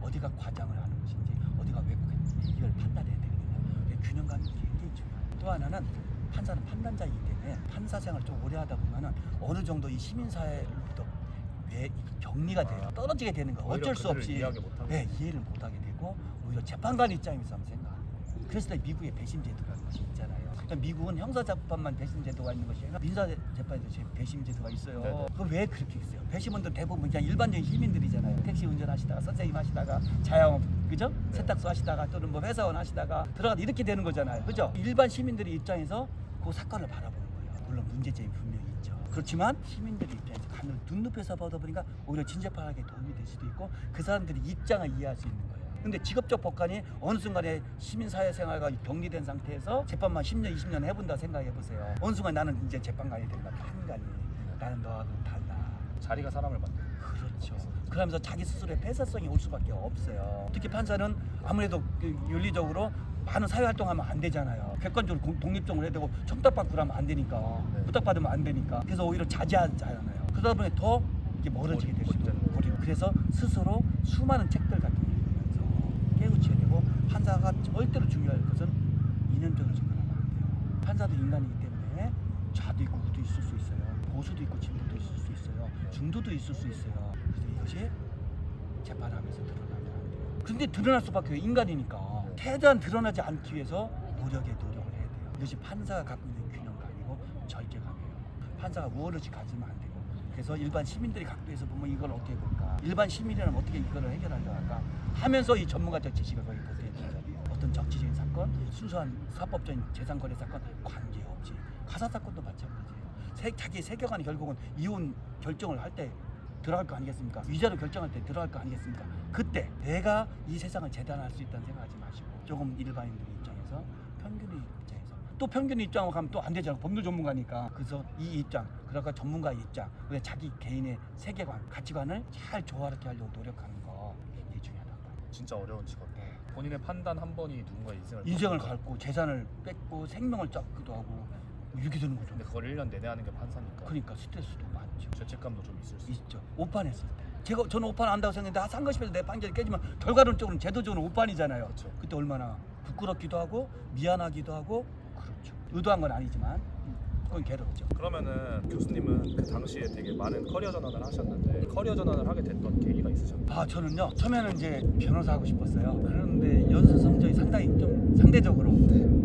어디가 과장을 하는 것인지, 어디가 왜곡했는지 이걸 판단해야 되거든요. 균형감이 굉장히 중요해요. 또 하나는 판사는 판단자이기 때문에 판사 생활을 좀 오래 하다 보면은 어느 정도 이 시민사회로부터 왜 격리가 돼요. 떨어지게 되는 거 어쩔 수 없이 이해를 못하게 되고 오히려 재판관 입장에서 한번 생각합니다. 그래서 미국의 배심 제도라는 것이 있잖아요. 그러니까 미국은 형사 재판만 배심 제도가 있는 것이 아니라 민사 재판에도 배심 제도가 있어요. 네네. 그걸 왜 그렇게 했어요? 배심원들 대부분 그냥 일반적인 시민들이잖아요. 택시 운전하시다가 선생님 하시다가 자영업 그죠? 세탁소 하시다가 또는 뭐 회사원 하시다가 들어가다 이렇게 되는 거잖아요. 그죠? 일반 시민들의 입장에서 그 사건을 바라보는 거예요. 물론 문제점이 분명히 있죠. 그렇지만 시민들의 입장에서 간을 눈높여서 보다 보니까 오히려 진죄판하게 도움이 될 수도 있고 그 사람들의 입장을 이해할 수 있는 거예요. 근데 직업적 법관이 어느 순간에 시민사회생활과 격리된 상태에서 재판만 10년, 20년 해본다 생각해보세요. 어느 순간 나는 이제 재판관이 된다. 판관이. 나는 너하고는 달라. 자리가 사람을 만드는. 그렇죠. 그러면서 자기 스스로의 폐쇄성이 올 수밖에 없어요. 특히 판사는 아무래도 윤리적으로 많은 사회활동하면 안 되잖아요. 객관적으로 독립적으로 해야 되고 청탁받고 그러면 안 되니까 부탁받으면 안 되니까 그래서 오히려 자제하잖아요. 그러다 보니 더 이게 멀어지게 될 수도 있고 그래서 스스로 수많은 책들 같은 거 읽으면서 깨우쳐야 되고 판사가 절대로 중요할 것은 이념적으로 접근하면 안 돼요. 판사도 인간이기 때문에 좌도 있고 우도 있을 수 있어요. 보수도 있고 진보도 있을 수 있어요. 중도도 있을 수 있어요. 그래서 이것이 재판하면서 드러나면 안 돼요. 근데 드러날 수밖에 없어요. 인간이니까. 최대한 드러나지 않기 위해서 노력을 해야 돼요. 이것이 판사가 갖고 있는 균형감이고 절제감이에요. 판사가 무엇을지 가지면 안 되고 그래서 일반 시민들이 각도에서 보면 이걸 어떻게 볼까? 일반 시민이라면 어떻게 이거를 해결하려고 할까? 하면서 이 전문가적 지식을 거의 보태는 거예요. 어떤 정치적인 사건, 순수한 사법적인 재산거래 사건 관계없이 가사 사건도 마찬가지예요. 자기 세계관이 결국은 이혼 결정을 할 때 들어갈 거 아니겠습니까? 위자료 결정할 때 들어갈 거 아니겠습니까? 그때 내가 이 세상을 재단할 수 있다는 생각하지 마시고 조금 일반인들의 입장에서 평균의 입장에서 또 평균의 입장으로 가면 또 안 되잖아. 법률 전문가니까. 그래서 이 입장, 그러니까 전문가의 입장, 그래서 자기 개인의 세계관, 가치관을 잘 조화롭게 하려고 노력하는 거 굉장히 중요하다고 봐요. 진짜 어려운 직업이에요. 본인의 판단 한 번이 누군가의 인생을 갉고 재산을 뺏고 생명을 쫓기도 하고 이렇게 되는 거죠. 근데 그걸 1년 내내 하는 게 판사니까. 그러니까 스트레스도 많죠. 죄책감도 좀 있을 수 있죠. 오판했을 때. 저는 오판 안다고 생각했는데 상거심에서 내 판결이 깨지면 결과론적으로는 제도적으로 오판이잖아요. 그렇죠. 그때 얼마나 부끄럽기도 하고 미안하기도 하고 그렇죠. 의도한 건 아니지만 그건 괴롭죠. 그러면은 교수님은 그 당시에 되게 많은 커리어 전환을 하셨는데 커리어 전환을 하게 됐던 계기가 있으셨나요? 저는요 처음에는 이제 변호사 하고 싶었어요. 그런데 연수 성적이 상당히 좀 상대적으로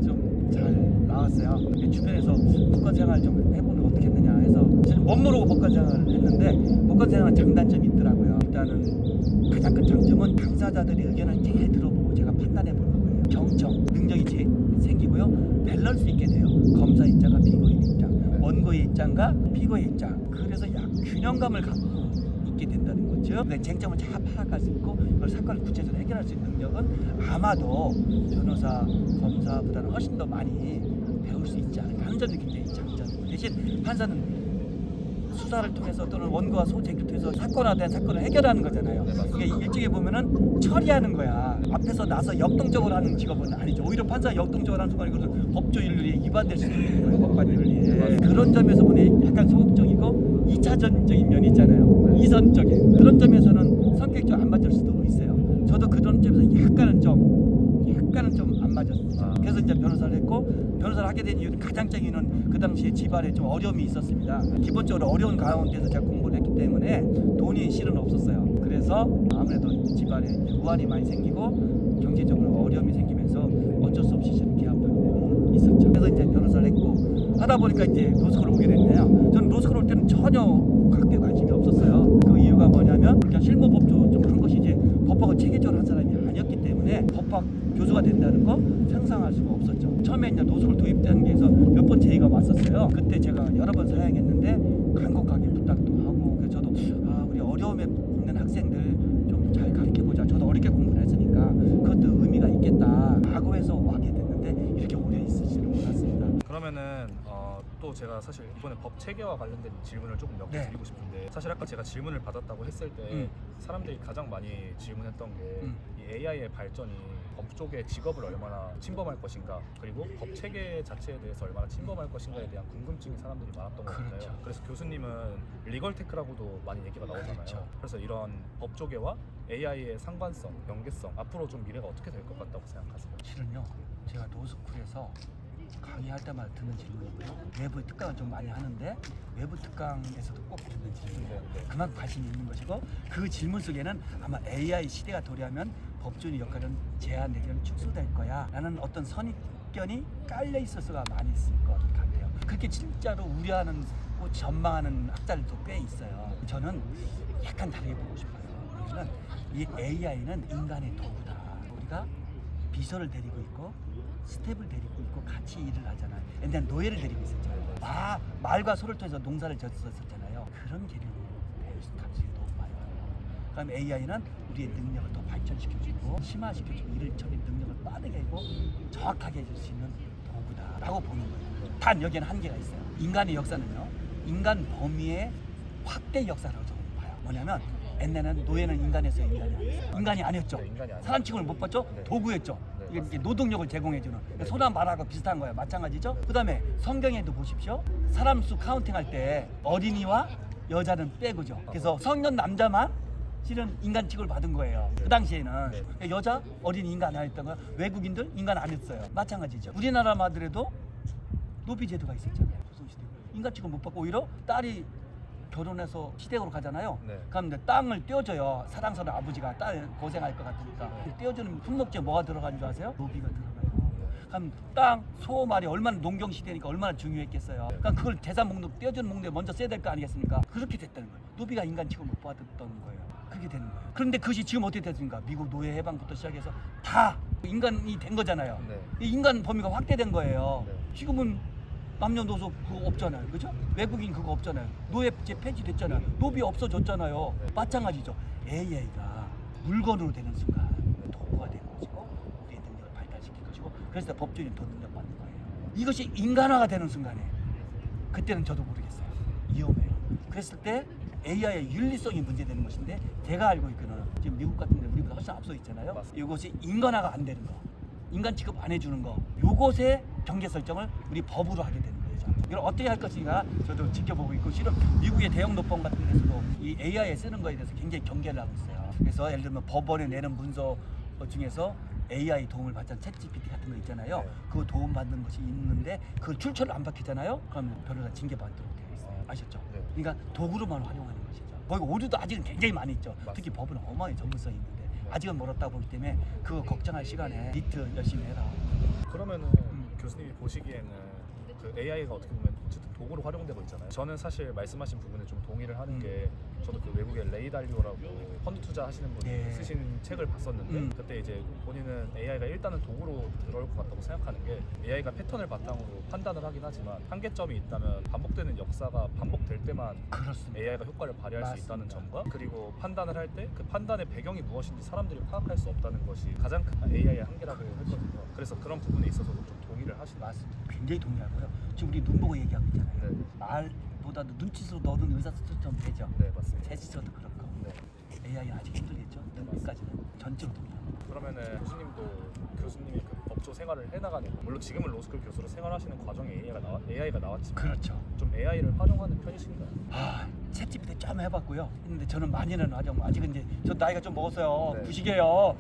좀 잘 나왔어요. 주변에서 법관 생활 좀 해보면 어떻겠느냐 해서 저는 못 모르고 법관 생활을 했는데 법관 생활은 장단점이 있더라고요. 일단은 가장 큰 장점은 당사자들의 의견을 잘 들어보고 제가 판단해보는 거예요. 경청, 능력이 생기고요. 밸런스 있게 돼요. 검사 입장과 피고인 입장. 원고의 입장과 피고의 입장. 그래서 약 균형감을 갖고 있게 된다는 거죠. 그 쟁점을 잘 파악할 수 있고 그걸 사건을 구체적으로 해결할 수 있는 능력은 아마도 변호사, 검사보다는 훨씬 더 많이 배울 수 있지 않을까 하는 점이 굉장히 장점이고, 대신 판사는 수사를 통해서 또는 원고와 소재기를 통해서 사건화된 사건을 해결하는 거잖아요. 이게 일종의 보면은 처리하는 거야. 앞에서 나서 역동적으로 하는 직업은 아니죠. 오히려 판사 역동적으로 하는 순간 이것은 법조 윤리에 위반될 수도 있는 거예요. 법관 윤리에. 그런 점에서 보니 약간 소극적이고 2차전적인 면이 있잖아요. 2선적인. 그런 점에서는 성격이 좀 안 맞을 수도 있어요. 저도 그런 점에서 약간은 좀 안 맞았어요. 그래서 이제 변호사를 했고, 변호사를 하게 된 이유는 가장적인 이유는 그 당시에 집안에 좀 어려움이 있었습니다. 기본적으로 어려운 가운데서 제가 공부를 했기 때문에 돈이 실은 없었어요. 그래서 아무래도 집안에 우환이 많이 생기고 경제적으로 어려움이 생기면서 어쩔 수 없이 저는 기합하는 면이 있었죠. 그래서 이제 변호사를 했고 하다 보니까 이제 로스쿨을 오게 됐네요. 저는 로스쿨 올 때는 전혀 학교에 관심이 없었어요. 그 이유가 뭐냐면 그냥 실무법조 좀 한 것이 이제 법학을 체계적으로 한 사람이 아니었기 때문에 법학 교수가 된다는 거 상상할 수가 없었죠. 처음에 이제 노숙을 도입되는 게서 몇 번 제의가 왔었어요. 그때 제가 여러 번 사양했는데 간곡하게 부탁도 하고, 그래서 저도 우리 어려움에 있는 학생들 좀 잘 가르쳐 보자. 저도 어렵게 공부를 했으니까 그것도 의미가 있겠다 라고 해서 와게 됐는데 이렇게 오래 있을 줄은 몰랐습니다. 그러면은 또 제가 사실 이번에 법 체계와 관련된 질문을 조금 몇 개 네. 드리고 싶은데, 사실 아까 제가 질문을 받았다고 했을 때 사람들이 가장 많이 질문했던 게 이 AI의 발전이 법 쪽의 직업을 얼마나 침범할 것인가, 그리고 법 체계 자체에 대해서 얼마나 침범할 것인가에 대한 궁금증이 사람들이 많았던 것 같아요. 그렇죠. 그래서 교수님은 리걸테크라고도 많이 얘기가 나오잖아요. 그렇죠. 그래서 이런 법 조계와 AI의 상관성, 연계성, 앞으로 좀 미래가 어떻게 될 것 같다고 생각하세요? 실은요, 제가 노스쿨에서 강의할 때마다 듣는 질문이고요. 외부 특강을 좀 많이 하는데 외부 특강에서도 꼭 듣는 질문이에요. 그만큼 관심이 있는 것이고, 그 질문 속에는 아마 AI 시대가 도래하면 법조인의 역할은 제한 내지는 축소될 거야 라는 어떤 선입견이 깔려 있을 수가 많이 있을 것 같아요. 그렇게 진짜로 우려하는 전망하는 학자들도 꽤 있어요. 저는 약간 다르게 보고 싶어요. 왜냐면 이 AI는 인간의 도구다. 우리가 비서를 데리고 있고 스텝을 데리고 있고 같이 일을 하잖아요. 옛날 노예를 데리고 있었잖아요. 말과 소를 통해서 농사를 졌었잖아요. 그런 개념으로 배울 가능성이 너무 많아요. 그럼 AI는 우리의 능력을 더 발전시켜주고 심화시켜주고 일을 처리 능력을 빠르게 하고 정확하게 해줄 수 있는 도구다라고 보는 거예요. 단 여기에는 한계가 있어요. 인간의 역사는요, 인간 범위의 확대 역사라고 저는 봐요. 뭐냐면 옛날에는 노예는 인간이었어요, 인간이 아니었죠. 네, 인간이 아니었죠. 사람 취급을 못 받죠. 네. 도구였죠. 네, 이게 노동력을 제공해주는. 소나 말하고 비슷한 거예요. 마찬가지죠. 그다음에 성경에도 보십시오. 사람 수 카운팅할 때 어린이와 여자는 빼고죠. 그래서 성년 남자만 실은 인간 취급을 받은 거예요. 그 당시에는 여자, 어린이 인간 아니었던 거예요. 외국인들 인간 아니었어요. 마찬가지죠. 우리나라만 하더라도 노비 제도가 있었잖아요. 조선시대. 인간 취급 못 받고 오히려 딸이 결혼해서 시댁으로 가잖아요. 네. 그럼 이제 땅을 떼어줘요. 사랑스러운 아버지가 딸 고생할 것 같으니까. 떼어주는 품목지에 뭐가 들어가는 줄 아세요? 노비가 들어가요. 그럼 땅, 소 말이 얼마나 농경 시대니까 얼마나 중요했겠어요. 그러니까 그걸 재산 목록, 떼어주는 목록에 먼저 써야 될 거 아니겠습니까? 그렇게 됐다는 거예요. 노비가 인간 취급 못 받았던 거예요. 그게 되는 거예요. 그런데 그것이 지금 어떻게 됐습니까? 미국 노예 해방부터 시작해서 다 인간이 된 거잖아요. 네. 이 인간 범위가 확대된 거예요. 네. 지금은 남녀노소 그거 없잖아요. 그죠? 외국인 그거 없잖아요. 노예제 폐지됐잖아요. 노비 없어졌잖아요. 마찬가지죠. AI가 물건으로 되는 순간 도구가 되는 것이고 우리의 능력을 발달시킬 것이고, 그래서 법조인은 더 능력 받는 거예요. 이것이 인간화가 되는 순간에 그때는 저도 모르겠어요. 위험해요. 그랬을 때 AI의 윤리성이 문제되는 것인데, 제가 알고 있기는 지금 미국 같은 데 우리보다 훨씬 앞서 있잖아요. 맞습니다. 이것이 인간화가 안 되는 거, 인간 취급 안 해주는 거, 요것의 경계 설정을 우리 법으로 하게 되는 거죠. 이걸 어떻게 할 것인가 저도 지켜보고 있고, 실은 미국의 대형 노펌 같은 데서도 이 AI에 쓰는 거에 대해서 굉장히 경계를 하고 있어요. 그래서 예를 들면 법원에 내는 문서 중에서 AI 도움을 받자는 챗GPT 같은 거 있잖아요. 네. 그 도움 받는 것이 있는데 그걸 출처를 안 밝히잖아요. 그러면 변호사 징계받도록 되어 있어요. 아셨죠? 네. 그러니까 도구로만 활용하는 것이죠. 거기 오류도 아직은 굉장히 많이 있죠. 맞습니다. 특히 법은 어마어마한 전문성이 있는데 아직은 멀었다고 보기 때문에 그거 걱정할 시간에 니트 열심히 해라. 그러면은 교수님이 보시기에는 그 AI가 어떻게 보면 어쨌든 도구로 활용되고 있잖아요. 저는 사실 말씀하신 부분에 좀 동의를 하는 게 저도 그 외국의 레이 달리오라고 펀드 투자 하시는 분이 네. 쓰신 책을 봤었는데 그때 이제 본인은 AI가 일단은 도구로 들어올 것 같다고 생각하는 게 AI가 패턴을 바탕으로 판단을 하긴 하지만 한계점이 있다면 반복되는 역사가 반복될 때만 그렇습니다. AI가 효과를 발휘할 맞습니다. 수 있다는 점과 그리고 판단을 할 때 그 판단의 배경이 무엇인지 사람들이 파악할 수 없다는 것이 가장 큰 AI의 한계라고 했거든요. 그래서 그런 부분에 있어서도 좀 동의를 하시나요? 맞습니다. 굉장히 동의하고요. 지금 우리 눈 보고 얘기하고 있잖아요. 네. 말보다도 눈짓으로 너는 의사소통 좀 되죠. 네, 맞습니다. 제스처도 그렇고 네. AI는 아직 힘들겠죠. 여기까지는 전적으로 동의합니다. 그러면은 교수님이 그 법조 생활을 해나가는 물론 지금은 로스쿨 교수로 생활하시는 과정에 AI가 나왔지만 그렇죠. 좀 AI를 활용하는 편이신가요? 챗GPT 좀 해봤고요. 했는데 저는 많이는 활용. 아직은 이제 저 나이가 좀 먹었어요. 네. 부식이에요.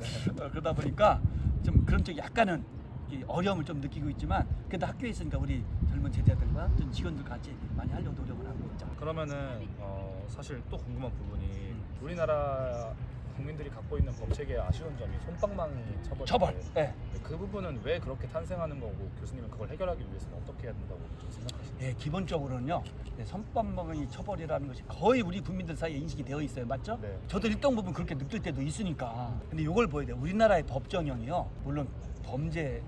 그러다 보니까 좀 그런 쪽 약간은 이 어려움을 좀 느끼고 있지만 그래도 학교에 있으니까 우리 젊은 제자들과 좀 직원들 같이 많이 하려고 노력을 하고 있죠. 그러면은 사실 또 궁금한 부분이 우리나라 국민들이 갖고 있는 법 체계의 아쉬운 점이 솜방망이 처벌. 처벌인데 네. 그 부분은 왜 그렇게 탄생하는 거고 교수님은 그걸 해결하기 위해서는 어떻게 해야 된다고 좀 생각하시나요? 예, 기본적으로는요. 선법망의 처벌이라는 것이 거의 우리 국민들 사이에 인식이 되어 있어요. 맞죠? 네. 저도 일정 부분 그렇게 느낄 때도 있으니까. 근데 이걸 보여야 돼요. 우리나라의 법정형이요. 물론 범죄의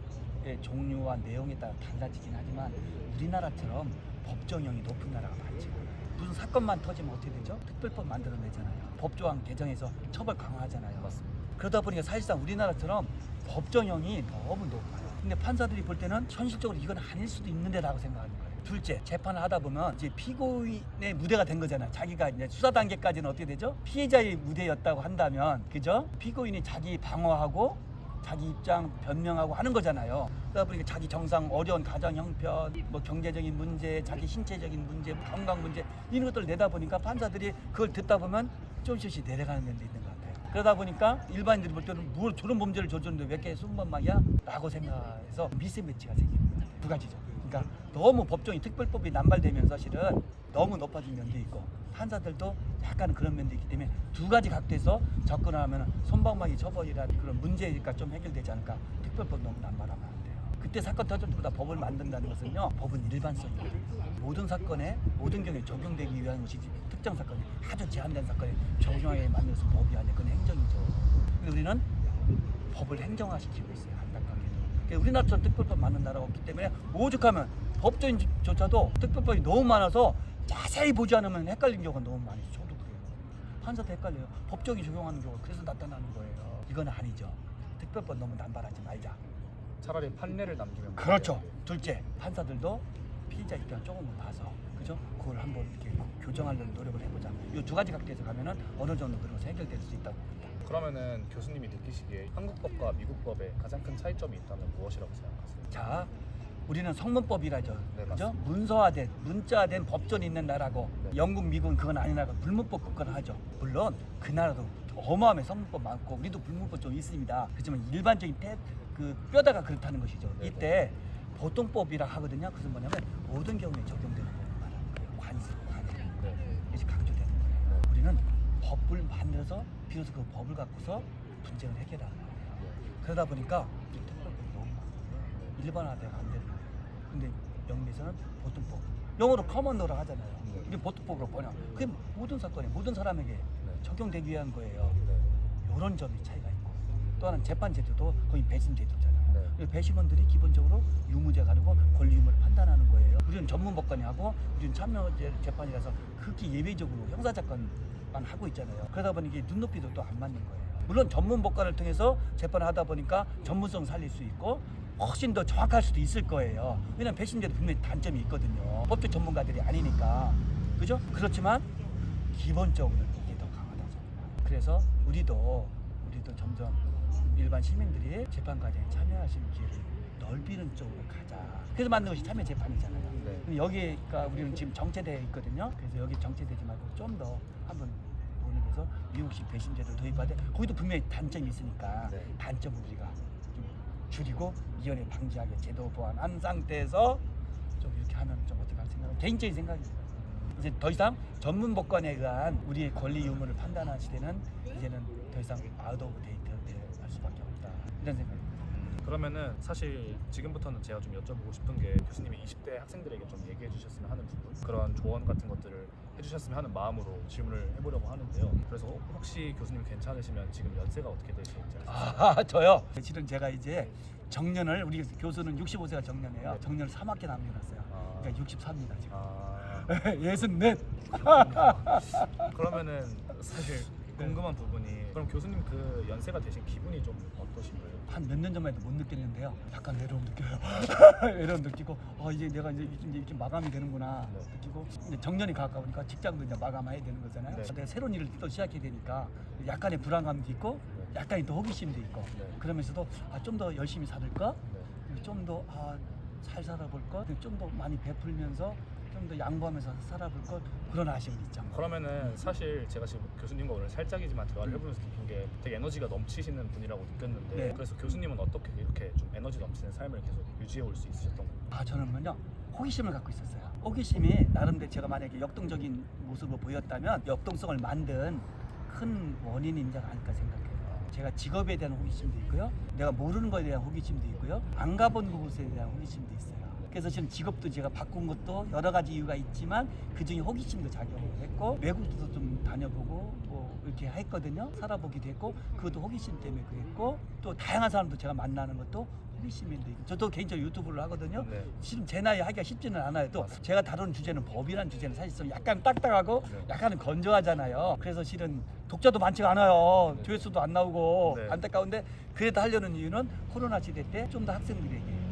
종류와 내용에 따라 달라지긴 하지만 우리나라처럼 법정형이 높은 나라가 많지 않아요. 무슨 사건만 터지면 어떻게 되죠? 특별법 만들어내잖아요. 법조항 개정해서 처벌 강화하잖아요. 맞습니다. 그러다 보니까 사실상 우리나라처럼 법정형이 너무 높아요. 근데 판사들이 볼 때는 현실적으로 이건 아닐 수도 있는데라고 생각하는 거예요. 둘째, 재판을 하다 보면 이제 피고인의 무대가 된 거잖아요. 자기가 이제 수사 단계까지는 어떻게 되죠? 피해자의 무대였다고 한다면, 그죠? 피고인이 자기 방어하고 자기 입장 변명하고 하는 거잖아요. 그러다 보니까 자기 정상, 어려운 가정 형편, 뭐 경제적인 문제, 자기 신체적인 문제, 건강 문제 이런 것들을 내다 보니까 판사들이 그걸 듣다 보면 조금씩 내려가는 면도 있는 것 같아요. 그러다 보니까 일반인들이 볼 때는 뭘 저런 범죄를 저지르는데 왜 이렇게 순번망이야? 라고 생각해서 미스매치가 생기는 것 같아요. 두 가지죠. 그러니까 너무 법정이 특별법이 남발되면서 사실은 너무 높아진 면도 있고 판사들도 약간 그런 면도 있기 때문에 두 가지 각도에서 접근을 하면 손방망이 처벌이라는 그런 문제가 좀 해결되지 않을까. 특별법 너무 남발하면 안 돼요. 그때 사건 터질 때보다 법을 만든다는 것은요, 법은 일반성이에요. 모든 사건에 모든 경우에 적용되기 위한 것이지 특정 사건이 아주 제한된 사건에 적용하게 만들어서 법이 아니라 그건 행정이죠. 근데 우리는 법을 행정화시키고 있어요. 안타깝게도. 그러니까 우리나라처럼 특별법 많은 나라가 없기 때문에 오죽하면 법조인조차도 특별법이 너무 많아서 자세히 보지 않으면 헷갈리는 경우가 너무 많이 있어요. 저도 그래요. 판사도 헷갈려요. 법정이 적용하는 경우가 그래서 나타나는 거예요. 이건 아니죠. 특별법 너무 남발하지 말자. 차라리 판례를 남기면 그렇죠. 둘째, 판사들도 피의자 입장 조금은 봐서, 그죠? 그걸 한번 이렇게 교정하려는 노력을 해보자. 이 두 가지 각도에서 가면은 어느 정도 그래서 해결될 수 있다고 봅니다. 그러면은 교수님이 느끼시기에 한국법과 미국법의 가장 큰 차이점이 있다면 무엇이라고 생각하세요? 자, 우리는 성문법이라죠. 네, 그죠? 맞습니다. 문서화된, 문자된 법전이 있는 나라고, 네. 영국, 미국은 그건 아니라고 불문법 국가를 하죠. 물론 그 나라도 어마어마하게 성문법 많고 우리도 불문법 좀 있습니다. 그렇지만 일반적인 그 뼈다가 그렇다는 것이죠. 네, 이때 보통법이라 하거든요. 그것은 뭐냐면 모든 경우에 적용되는 법을 말하는 거예요. 관습. 네. 이것이 강조되는 거예요. 우리는 법을 만들어서 비로소 그 법을 갖고서 분쟁을 해결하는 거예요. 그러다 보니까 특별법이 너무 많아요. 일반화돼가 안 되는 거예요. 근데 영미에서는 보통법. 영어로 커먼로라 하잖아요. 네. 이게 보통법으로 번역. 그게 모든 사건에 모든 사람에게 적용되기 위한 거예요. 네. 이런 점이 차이가 있고 또 하나는 재판제도도 거의 배심제도잖아요. 네. 그래서 배심원들이 기본적으로 유무죄 가지고 권리 유무를 판단하는 거예요. 우리는 전문법관이 하고 우리는 참여제 재판이라서 극히 예외적으로 형사사건만 하고 있잖아요. 그러다 보니 이게 눈높이도 또 안 맞는 거예요. 물론 전문법관을 통해서 재판을 하다 보니까 전문성 살릴 수 있고 훨씬 더 정확할 수도 있을 거예요. 왜냐면 배심제도 분명히 단점이 있거든요. 법적 전문가들이 아니니까. 그죠? 그렇지만 기본적으로는 이게 더 강하다고 생각합니다. 그래서 우리도 점점 일반 시민들이 재판 과정에 참여할 수 있는 기회를 넓히는 쪽으로 가자. 그래서 만든 것이 참여 재판이잖아요. 네. 근데 여기가 우리는 지금 정체되어 있거든요. 그래서 여기 정체되지 말고 좀 더 한번 논의해서 미국식 배심제도 도입하되 거기도 분명히 단점이 있으니까 네. 단점을 우리가 좀 줄이고 이혼을 방지하게 제도 보완한 상태에서 좀 이렇게 하면 좀 어떨까 생각은 개인적인 생각입니다. 이제 더 이상 전문 법관에 의한 우리의 권리 유무를 판단하는 시대는 이제는 더 이상 아웃 오브 데이트 할 수밖에 없다 이런 생각입니다. 그러면은 사실 지금부터는 제가 좀 여쭤보고 싶은 게 교수님이 20대 학생들에게 좀 얘기해 주셨으면 하는 부분 그런 조언 같은 것들을 해주셨으면 하는 마음으로 질문을 해보려고 하는데요. 그래서 혹시 교수님 괜찮으시면 지금 연세가 어떻게 되시는지 아시죠? 저요. 실은 제가 이제 정년을 우리 교수는 65세가 정년이에요. 네. 정년을 3학기 남겨놨어요. 그러니까 64입니다 지금. 아, 64. 그러면은 사실 궁금한 부분이 그럼 교수님 그 연세가 되신 기분이 좀 어떠신 거예요? 한 몇 년 전만 해도 못 느꼈는데요. 약간 외로움 느껴요. 외로움 느끼고 이제 내가 이제 이렇게 마감이 되는구나 네. 느끼고 이제 정년이 가까우니까 직장도 이제 마감해야 되는 거잖아요. 네. 내가 새로운 일을 또 시작해야 되니까 약간의 불안감도 있고 네. 약간의 또 호기심도 있고 네. 그러면서도 좀 더 열심히 살을까? 네. 좀 더 잘 살아볼까? 좀 더 많이 베풀면서 좀 더 양보하면서 살아볼까? 그런 아쉬움이 있죠. 그러면은 사실 제가 지금 교수님과 오늘 살짝이지만 대화를 해보면서 느낀 게 되게 에너지가 넘치시는 분이라고 느꼈는데 네. 그래서 교수님은 어떻게 이렇게 좀 에너지 넘치는 삶을 계속 유지해 올 수 있으셨던 건가요? 저는요 호기심을 갖고 있었어요. 호기심이 나름대로 제가 만약에 역동적인 모습으로 보였다면 역동성을 만든 큰 원인이지 않을까 생각해요. 제가 직업에 대한 호기심도 있고요. 내가 모르는 거에 대한 호기심도 있고요. 안 가본 곳에 대한 호기심도 있어요. 그래서 지금 직업도 제가 바꾼 것도 여러 가지 이유가 있지만 그중에 호기심도 작용을 했고 외국도 좀 다녀보고 뭐 이렇게 했거든요. 살아보기도 했고 그것도 호기심 때문에 그랬고 또 다양한 사람도 제가 만나는 것도 호기심인데 저도 개인적으로 유튜브를 하거든요. 네. 실은 제 나이에 하기가 쉽지는 않아요. 또 제가 다루는 주제는 법이라는 주제는 사실 좀 약간 딱딱하고 네. 약간은 건조하잖아요. 그래서 실은 독자도 많지가 않아요. 네. 조회수도 안 나오고 네. 안타까운데 그래도 하려는 이유는 코로나 시대 때 좀 더 학생들에게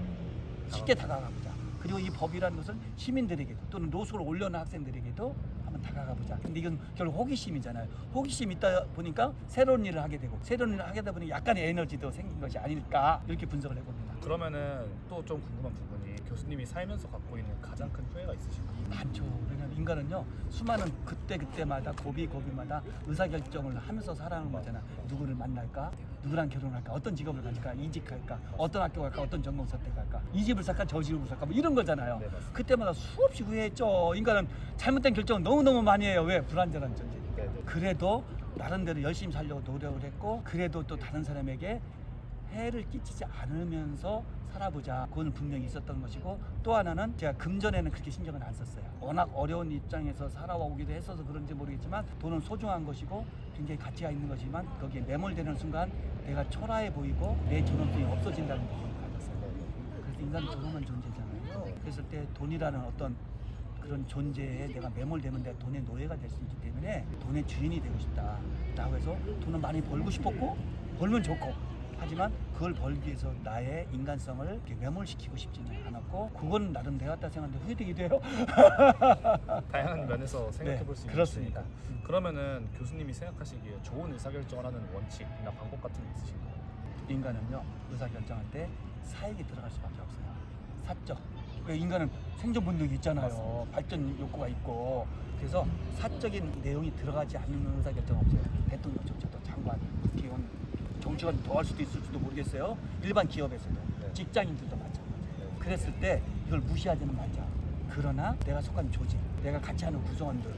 쉽게 다가가보자. 그리고 이 법이라는 것은 시민들에게도 또는 노숙을 올려놓은 학생들에게도 한번 다가가보자. 근데 이건 결국 호기심이잖아요. 호기심이 있다 보니까 새로운 일을 하게 되고 새로운 일을 하게 되다 보니 약간의 에너지도 생긴 것이 아닐까 이렇게 분석을 해봅니다. 그러면은 또 좀 궁금한 부분이 교수님이 살면서 갖고 있는 가장 큰 후회가 있으신가요? 많죠. 왜냐면 인간은요 수많은 그때마다 고비마다 의사결정을 하면서 살아가는 거잖아. 누구를 만날까? 누구랑 결혼할까? 어떤 직업을 가질까? 이직할까? 어떤 학교 갈까? 어떤 전공 선택할까? 이 집을 살까? 저 집을 살까? 뭐 이런 거잖아요. 네, 맞습니다. 그때마다 수없이 후회했죠. 인간은 잘못된 결정을 너무너무 많이 해요. 왜? 불안전한 존재니까. 네, 네. 그래도 나름대로 열심히 살려고 노력을 했고 그래도 또 다른 사람에게 해를 끼치지 않으면서 살아보자. 그건 분명히 있었던 것이고 또 하나는 제가 금전에는 그렇게 신경을 안 썼어요. 워낙 어려운 입장에서 살아오기도 했어서 그런지 모르겠지만 돈은 소중한 것이고 굉장히 가치가 있는 것이지만 거기에 매몰되는 순간 내가 초라해 보이고 내 존엄성이 없어진다는 느낌을 가졌어요. 그래서 인간은 존엄한 존재잖아요. 그랬을 때 돈이라는 어떤 그런 존재에 내가 매몰되면 내가 돈의 노예가 될 수 있기 때문에 돈의 주인이 되고 싶다라고 해서 돈을 많이 벌고 싶었고 벌면 좋고 하지만 그걸 벌기 위해서 나의 인간성을 이렇게 매몰시키고 싶지는 않았고 그건 나름 내가 했다 생각하는데 후회되기도 해요. 다양한 면에서 생각해 네, 볼 수 그렇습니다. 있으니까. 그러면은 교수님이 생각하시기에 좋은 의사결정을 하는 원칙이나 방법 같은 게 있으신가요? 인간은요 의사결정할 때 사익이 들어갈 수밖에 없어요. 사적. 왜 인간은 생존 본능이 있잖아요. 맞습니다. 발전 욕구가 있고 그래서 사적인 내용이 들어가지 않는 의사결정 없어요. 대통령, 정치도 장관, 국회의원, 정치관 더 할 수도 있을지도 모르겠어요. 일반 기업에서도 네. 직장인들도 마찬가지예요. 네. 그랬을 때 이걸 무시하지는 말자. 그러나 내가 속한 조직, 내가 같이 하는 구성원들에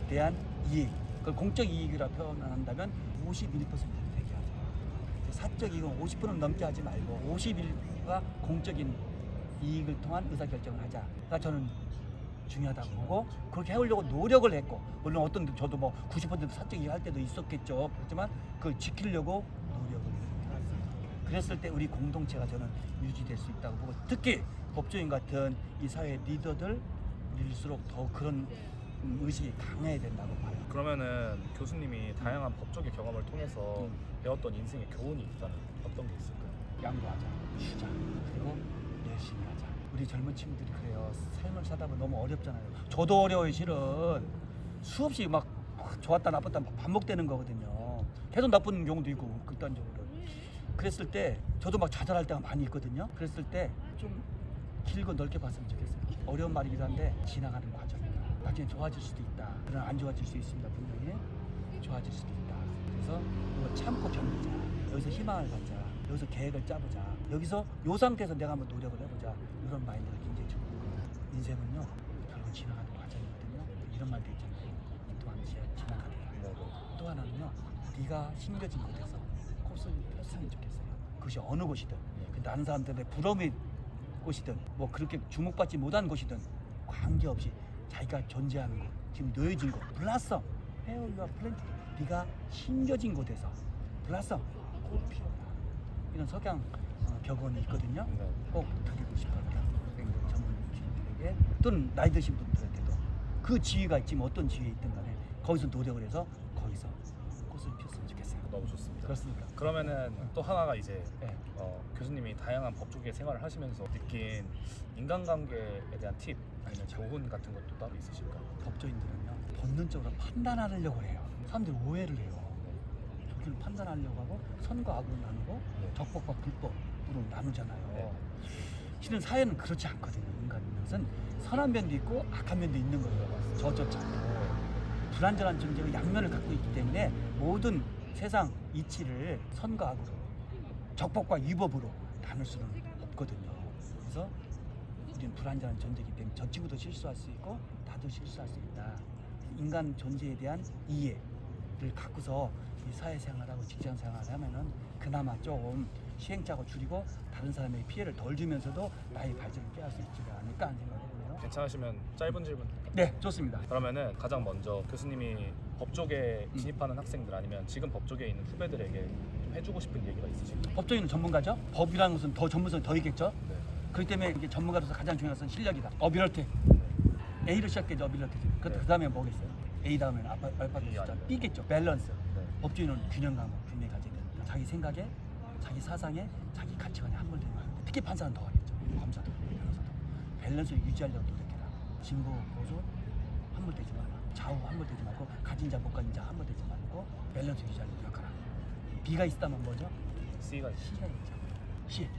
대한 이익, 그걸 공적 이익이라 표현한다면 51%를 되게 하자. 사적 이익은 50%는 넘게 하지 말고 51%가 공적인 이익을 통한 의사결정을 하자가 저는 중요하다고 보고 그렇게 해오려고 노력을 했고 물론 어떤 저도 뭐 90% 사적 이익 할 때도 있었겠죠. 그렇지만 그걸 지키려고 노력을 했어요. 그랬을 때 우리 공동체가 저는 유지될 수 있다고 보고 특히 법조인 같은 이 사회 리더들일수록 더 그런 의식이 강해야 된다고 봐요. 그러면은 교수님이 다양한 법조계 경험을 통해서 배웠던 인생의 교훈이 있다면 어떤 게 있을까요? 양보하자, 쉬자, 그리고 열심히 하자. 우리 젊은 친구들이 그래요. 삶을 사다 보면 너무 어렵잖아요. 저도 어려워요, 실은. 수없이 막 좋았다 나빴다 반복되는 거거든요. 계속 나쁜 경우도 있고 극단적으로. 그랬을 때 저도 막 좌절할 때가 많이 있거든요. 그랬을 때 좀 길고 넓게 봤으면 좋겠어요. 어려운 말이기도 한데 지나가는 과정이다. 나중에 좋아질 수도 있다. 그러나 안 좋아질 수 있습니다. 분명히 좋아질 수도 있다. 그래서 이거 참고 견디자. 여기서 희망을 갖자. 여기서 계획을 짜보자. 여기서 이 상태에서 내가 한번 노력을 해보자. 이런 마인드가 굉장히 좋고 인생은요 결국 지나가는 과정이거든요. 이런 말도 있잖아요. 이 또한 지나가리라. 또 하나는요 네가 심겨진 곳에서 꽃을 폈으면 좋겠어요. 그것이 어느 곳이든 다른 사람들의 부러움의 곳이든 뭐 그렇게 주목받지 못한 곳이든 관계없이 자기가 존재하는 곳 지금 놓여진 곳 블라썸 헤어 유아 플랜트 네가 심겨진 곳에서 블라썸 꽃 피어라 이런 석양 격언이 있거든요. 네. 꼭 드리고 싶습니다. 전문 주인들에게 또는 나이 드신 분들한테도 그 지위가 지금 어떤 지위에 있든 간에 거기서 노력을 해서 거기서 꽃을 피웠으면 좋겠어요. 너무 좋습니다. 그렇습니까? 그러면은 또 하나가 이제 네. 교수님이 다양한 법조계 생활을 하시면서 느낀 인간관계에 대한 팁 아니면 교훈 같은 것도 따로 있으실까요? 법조인들은요 본능적으로 판단하려고 해요. 사람들이 오해를 해요. 저기를 판단하려고 하고 선과 악으로 나누고 네. 적법과 불법으로 나누잖아요. 네. 실은 사회는 그렇지 않거든요. 인간인 것은 선한 면도 있고 악한 면도 있는 거예요. 저조차도 불완전한 존재가 양면을 갖고 있기 때문에 모든 세상 이치를 선과 악으로 적법과 위법으로 나눌 수는 없거든요. 그래서 우리는 불완전한 존재이기 때문에 저 친구도 실수할 수 있고 나도 실수할 수 있다. 인간 존재에 대한 이해를 갖고서 이 사회생활하고 직장생활을 하면은 그나마 좀 시행착오 줄이고 다른 사람에게 피해를 덜 주면서도 나의 발전을 깨할 수 있지 않을까 하는 생각을 해보네요. 괜찮으시면 짧은 질문. 네, 좋습니다. 그러면은 가장 먼저 교수님이 법조계에 진입하는 학생들 아니면 지금 법조계에 있는 후배들에게 좀 해주고 싶은 얘기가 있으실까요? 법조인은 전문가죠. 법이라는 것은 더 전문성이 더 있겠죠. 네. 그렇기 때문에 이게 전문가로서 가장 중요한 것은 실력이다. 어빌러티. A로 시작되죠. 어빌러티죠. 네. 그 다음에 뭐겠어요? A 다음에는 알파벳 숫자 아니면. B겠죠. 밸런스. 네. 법조인은 균형감과 균형이 가져야 됩니다. 자기 생각에, 자기 사상에, 자기 가치관에 함몰되면 안 돼. 특히 판사는 더 하겠죠. 검사도, 변호사도. 밸런스를 유지하려고 노력해라. 진보, 보수 함몰되지 마라. 좌우 함몰되지 말고 가진 자, 못 가진 자 함몰되지 말고 밸런스 유지하려고 노력하라. B가 있다면 뭐죠? C가 있죠. C가 있죠.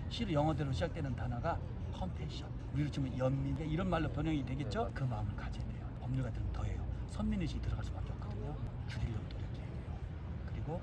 C로 영어대로 시작되는 단어가 컴패션. 우리로 치면 연민계 이런 말로 변형이 되겠죠? 네. 그 마음을 가져야 돼요. 법률 같은 건 더해요. 선민의식이 들어갈 수밖에 없거든요. 줄이려고 노력해야 돼요. 그리고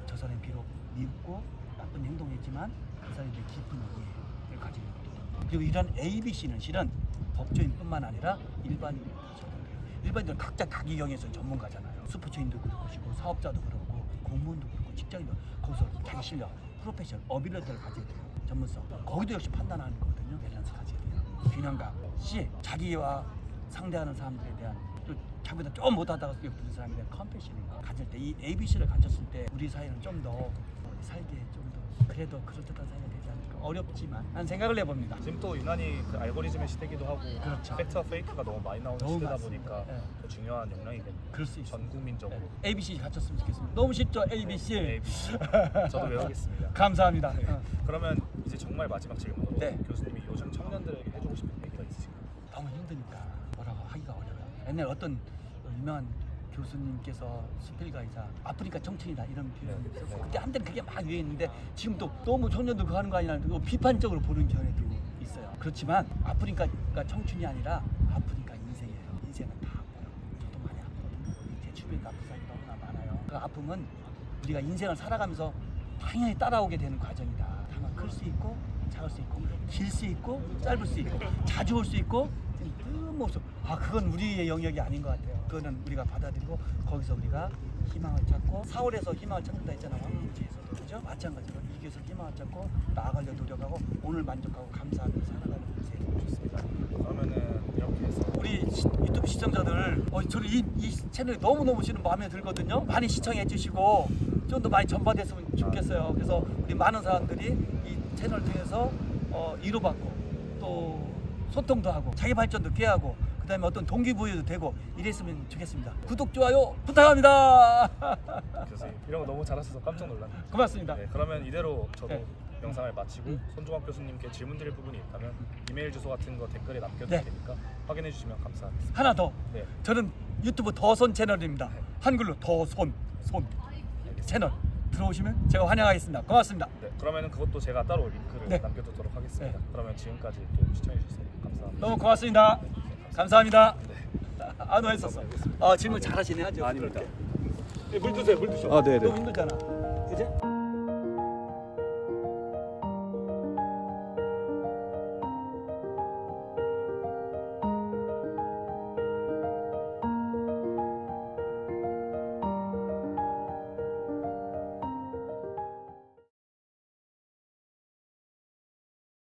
저 사람이 비록 미흡고 나쁜 행동했지만 그 사람에 대해 깊은 이해를 가지려고 노력. 그리고 이런 ABC는 실은 법조인뿐만 아니라 일반인들도 적용돼요. 일반인들은 각자 자기 영역에서 전문가잖아요. 스포츠인도 그럴 것이고 사업자도 그렇고 공무원도 그렇고 직장인도 거기서 자기 실력, 프로페셔널, 어빌리티를 가져야 돼요. 전문성. 거기도 역시 판단하는 거거든요. 밸런스 가져야 돼요. 균형감. C. 자기와 상대하는 사람들에 대한 또 자기보다 좀 못하다가 부른 사람에 대한 컴패션을 가질 때 이 ABC를 가졌을 때 우리 사회는 좀 더 살기에 좀 더 그래도 그럴듯한 사회가 되지 않을까 어렵지만 하는 생각을 해봅니다. 지금 또 유난히 그 알고리즘의 시대기도 하고 그렇죠. 팩트와 페이크가 너무 많이 나오는 너무 시대다 많습니다. 보니까 네. 더 중요한 역량이겠네요. 그럴 수 있어요. 전 국민적으로. ABC 갖췄으면 좋겠습니다. 너무 쉽죠? ABC. ABC. 저도 외우겠습니다. 감사합니다. 그러면 이제 정말 마지막 질문으로 네. 교수님이 요즘 청년들에게 해주고 싶은 얘기가 있으신가요? 너무 힘드니까 뭐라고 하기가 어려워요. 옛날 어떤 유명한 교수님께서 수필가이자 아프리카 청춘이다 이런 표현을 네. 썼어요. 그때 한때는 그게 막 유행했는데 지금도 너무 청년들 그거 하는 거 아니라 비판적으로 보는 견해도 있어요. 그렇지만 아프리카가 청춘이 아니라 아프니까 인생이에요. 인생은 다 아파요. 저도 많이 아프거든요. 제 주변에 아픈 사람이 너무나 많아요. 그 아픔은 우리가 인생을 살아가면서 당연히 따라오게 되는 과정이다. 다만 클 수 있고 작을 수 있고 길 수 있고 짧을 수 있고 자주 올 수 있고 뜬금없어. 그건 우리의 영역이 아닌 것 같아요. 그거는 우리가 받아들이고 거기서 우리가 희망을 찾고 4월에서 희망을 찾는다 했잖아. 황무지에서도 그죠? 마찬가지로 이 길에서 희망을 찾고 나아가려 노력하고 오늘 만족하고 감사하며 살아가는 인생. 좋습니다. 그러면은 이렇게 해서 우리 유튜브 시청자들 저는 이 채널이 너무너무 지금 마음에 들거든요. 많이 시청해 주시고 좀 더 많이 전파됐으면 좋겠어요. 그래서 우리 많은 사람들이 이 채널을 통해서 위로받고 또 소통도 하고 자기 발전도 꾀하고 그 다음에 어떤 동기부여도 되고 이랬으면 좋겠습니다. 구독, 좋아요 부탁합니다. 교수님 이런 거 너무 잘하셔서 깜짝 놀랐네요. 고맙습니다. 네, 그러면 이대로 저도 네. 영상을 마치고 손종학 교수님께 질문 드릴 부분이 있다면 이메일 주소 같은 거 댓글에 남겨도 네. 되니까 확인해 주시면 감사하겠습니다. 하나 더. 네. 저는 유튜브 더손 채널입니다. 한글로 더손 채널 들어오시면 제가 환영하겠습니다. 고맙습니다. 네, 그러면은 그것도 제가 따로 링크를 네. 남겨두도록 하겠습니다. 네. 그러면 지금까지 또 시청해 주셔서 감사합니다. 너무 고맙습니다. 감사합니다. 네. 너 했었어. 질문 잘하시네. 아주. 아닙니다. 물 드세요. 물 드셔. 네네. 너무 힘들잖아. 그지?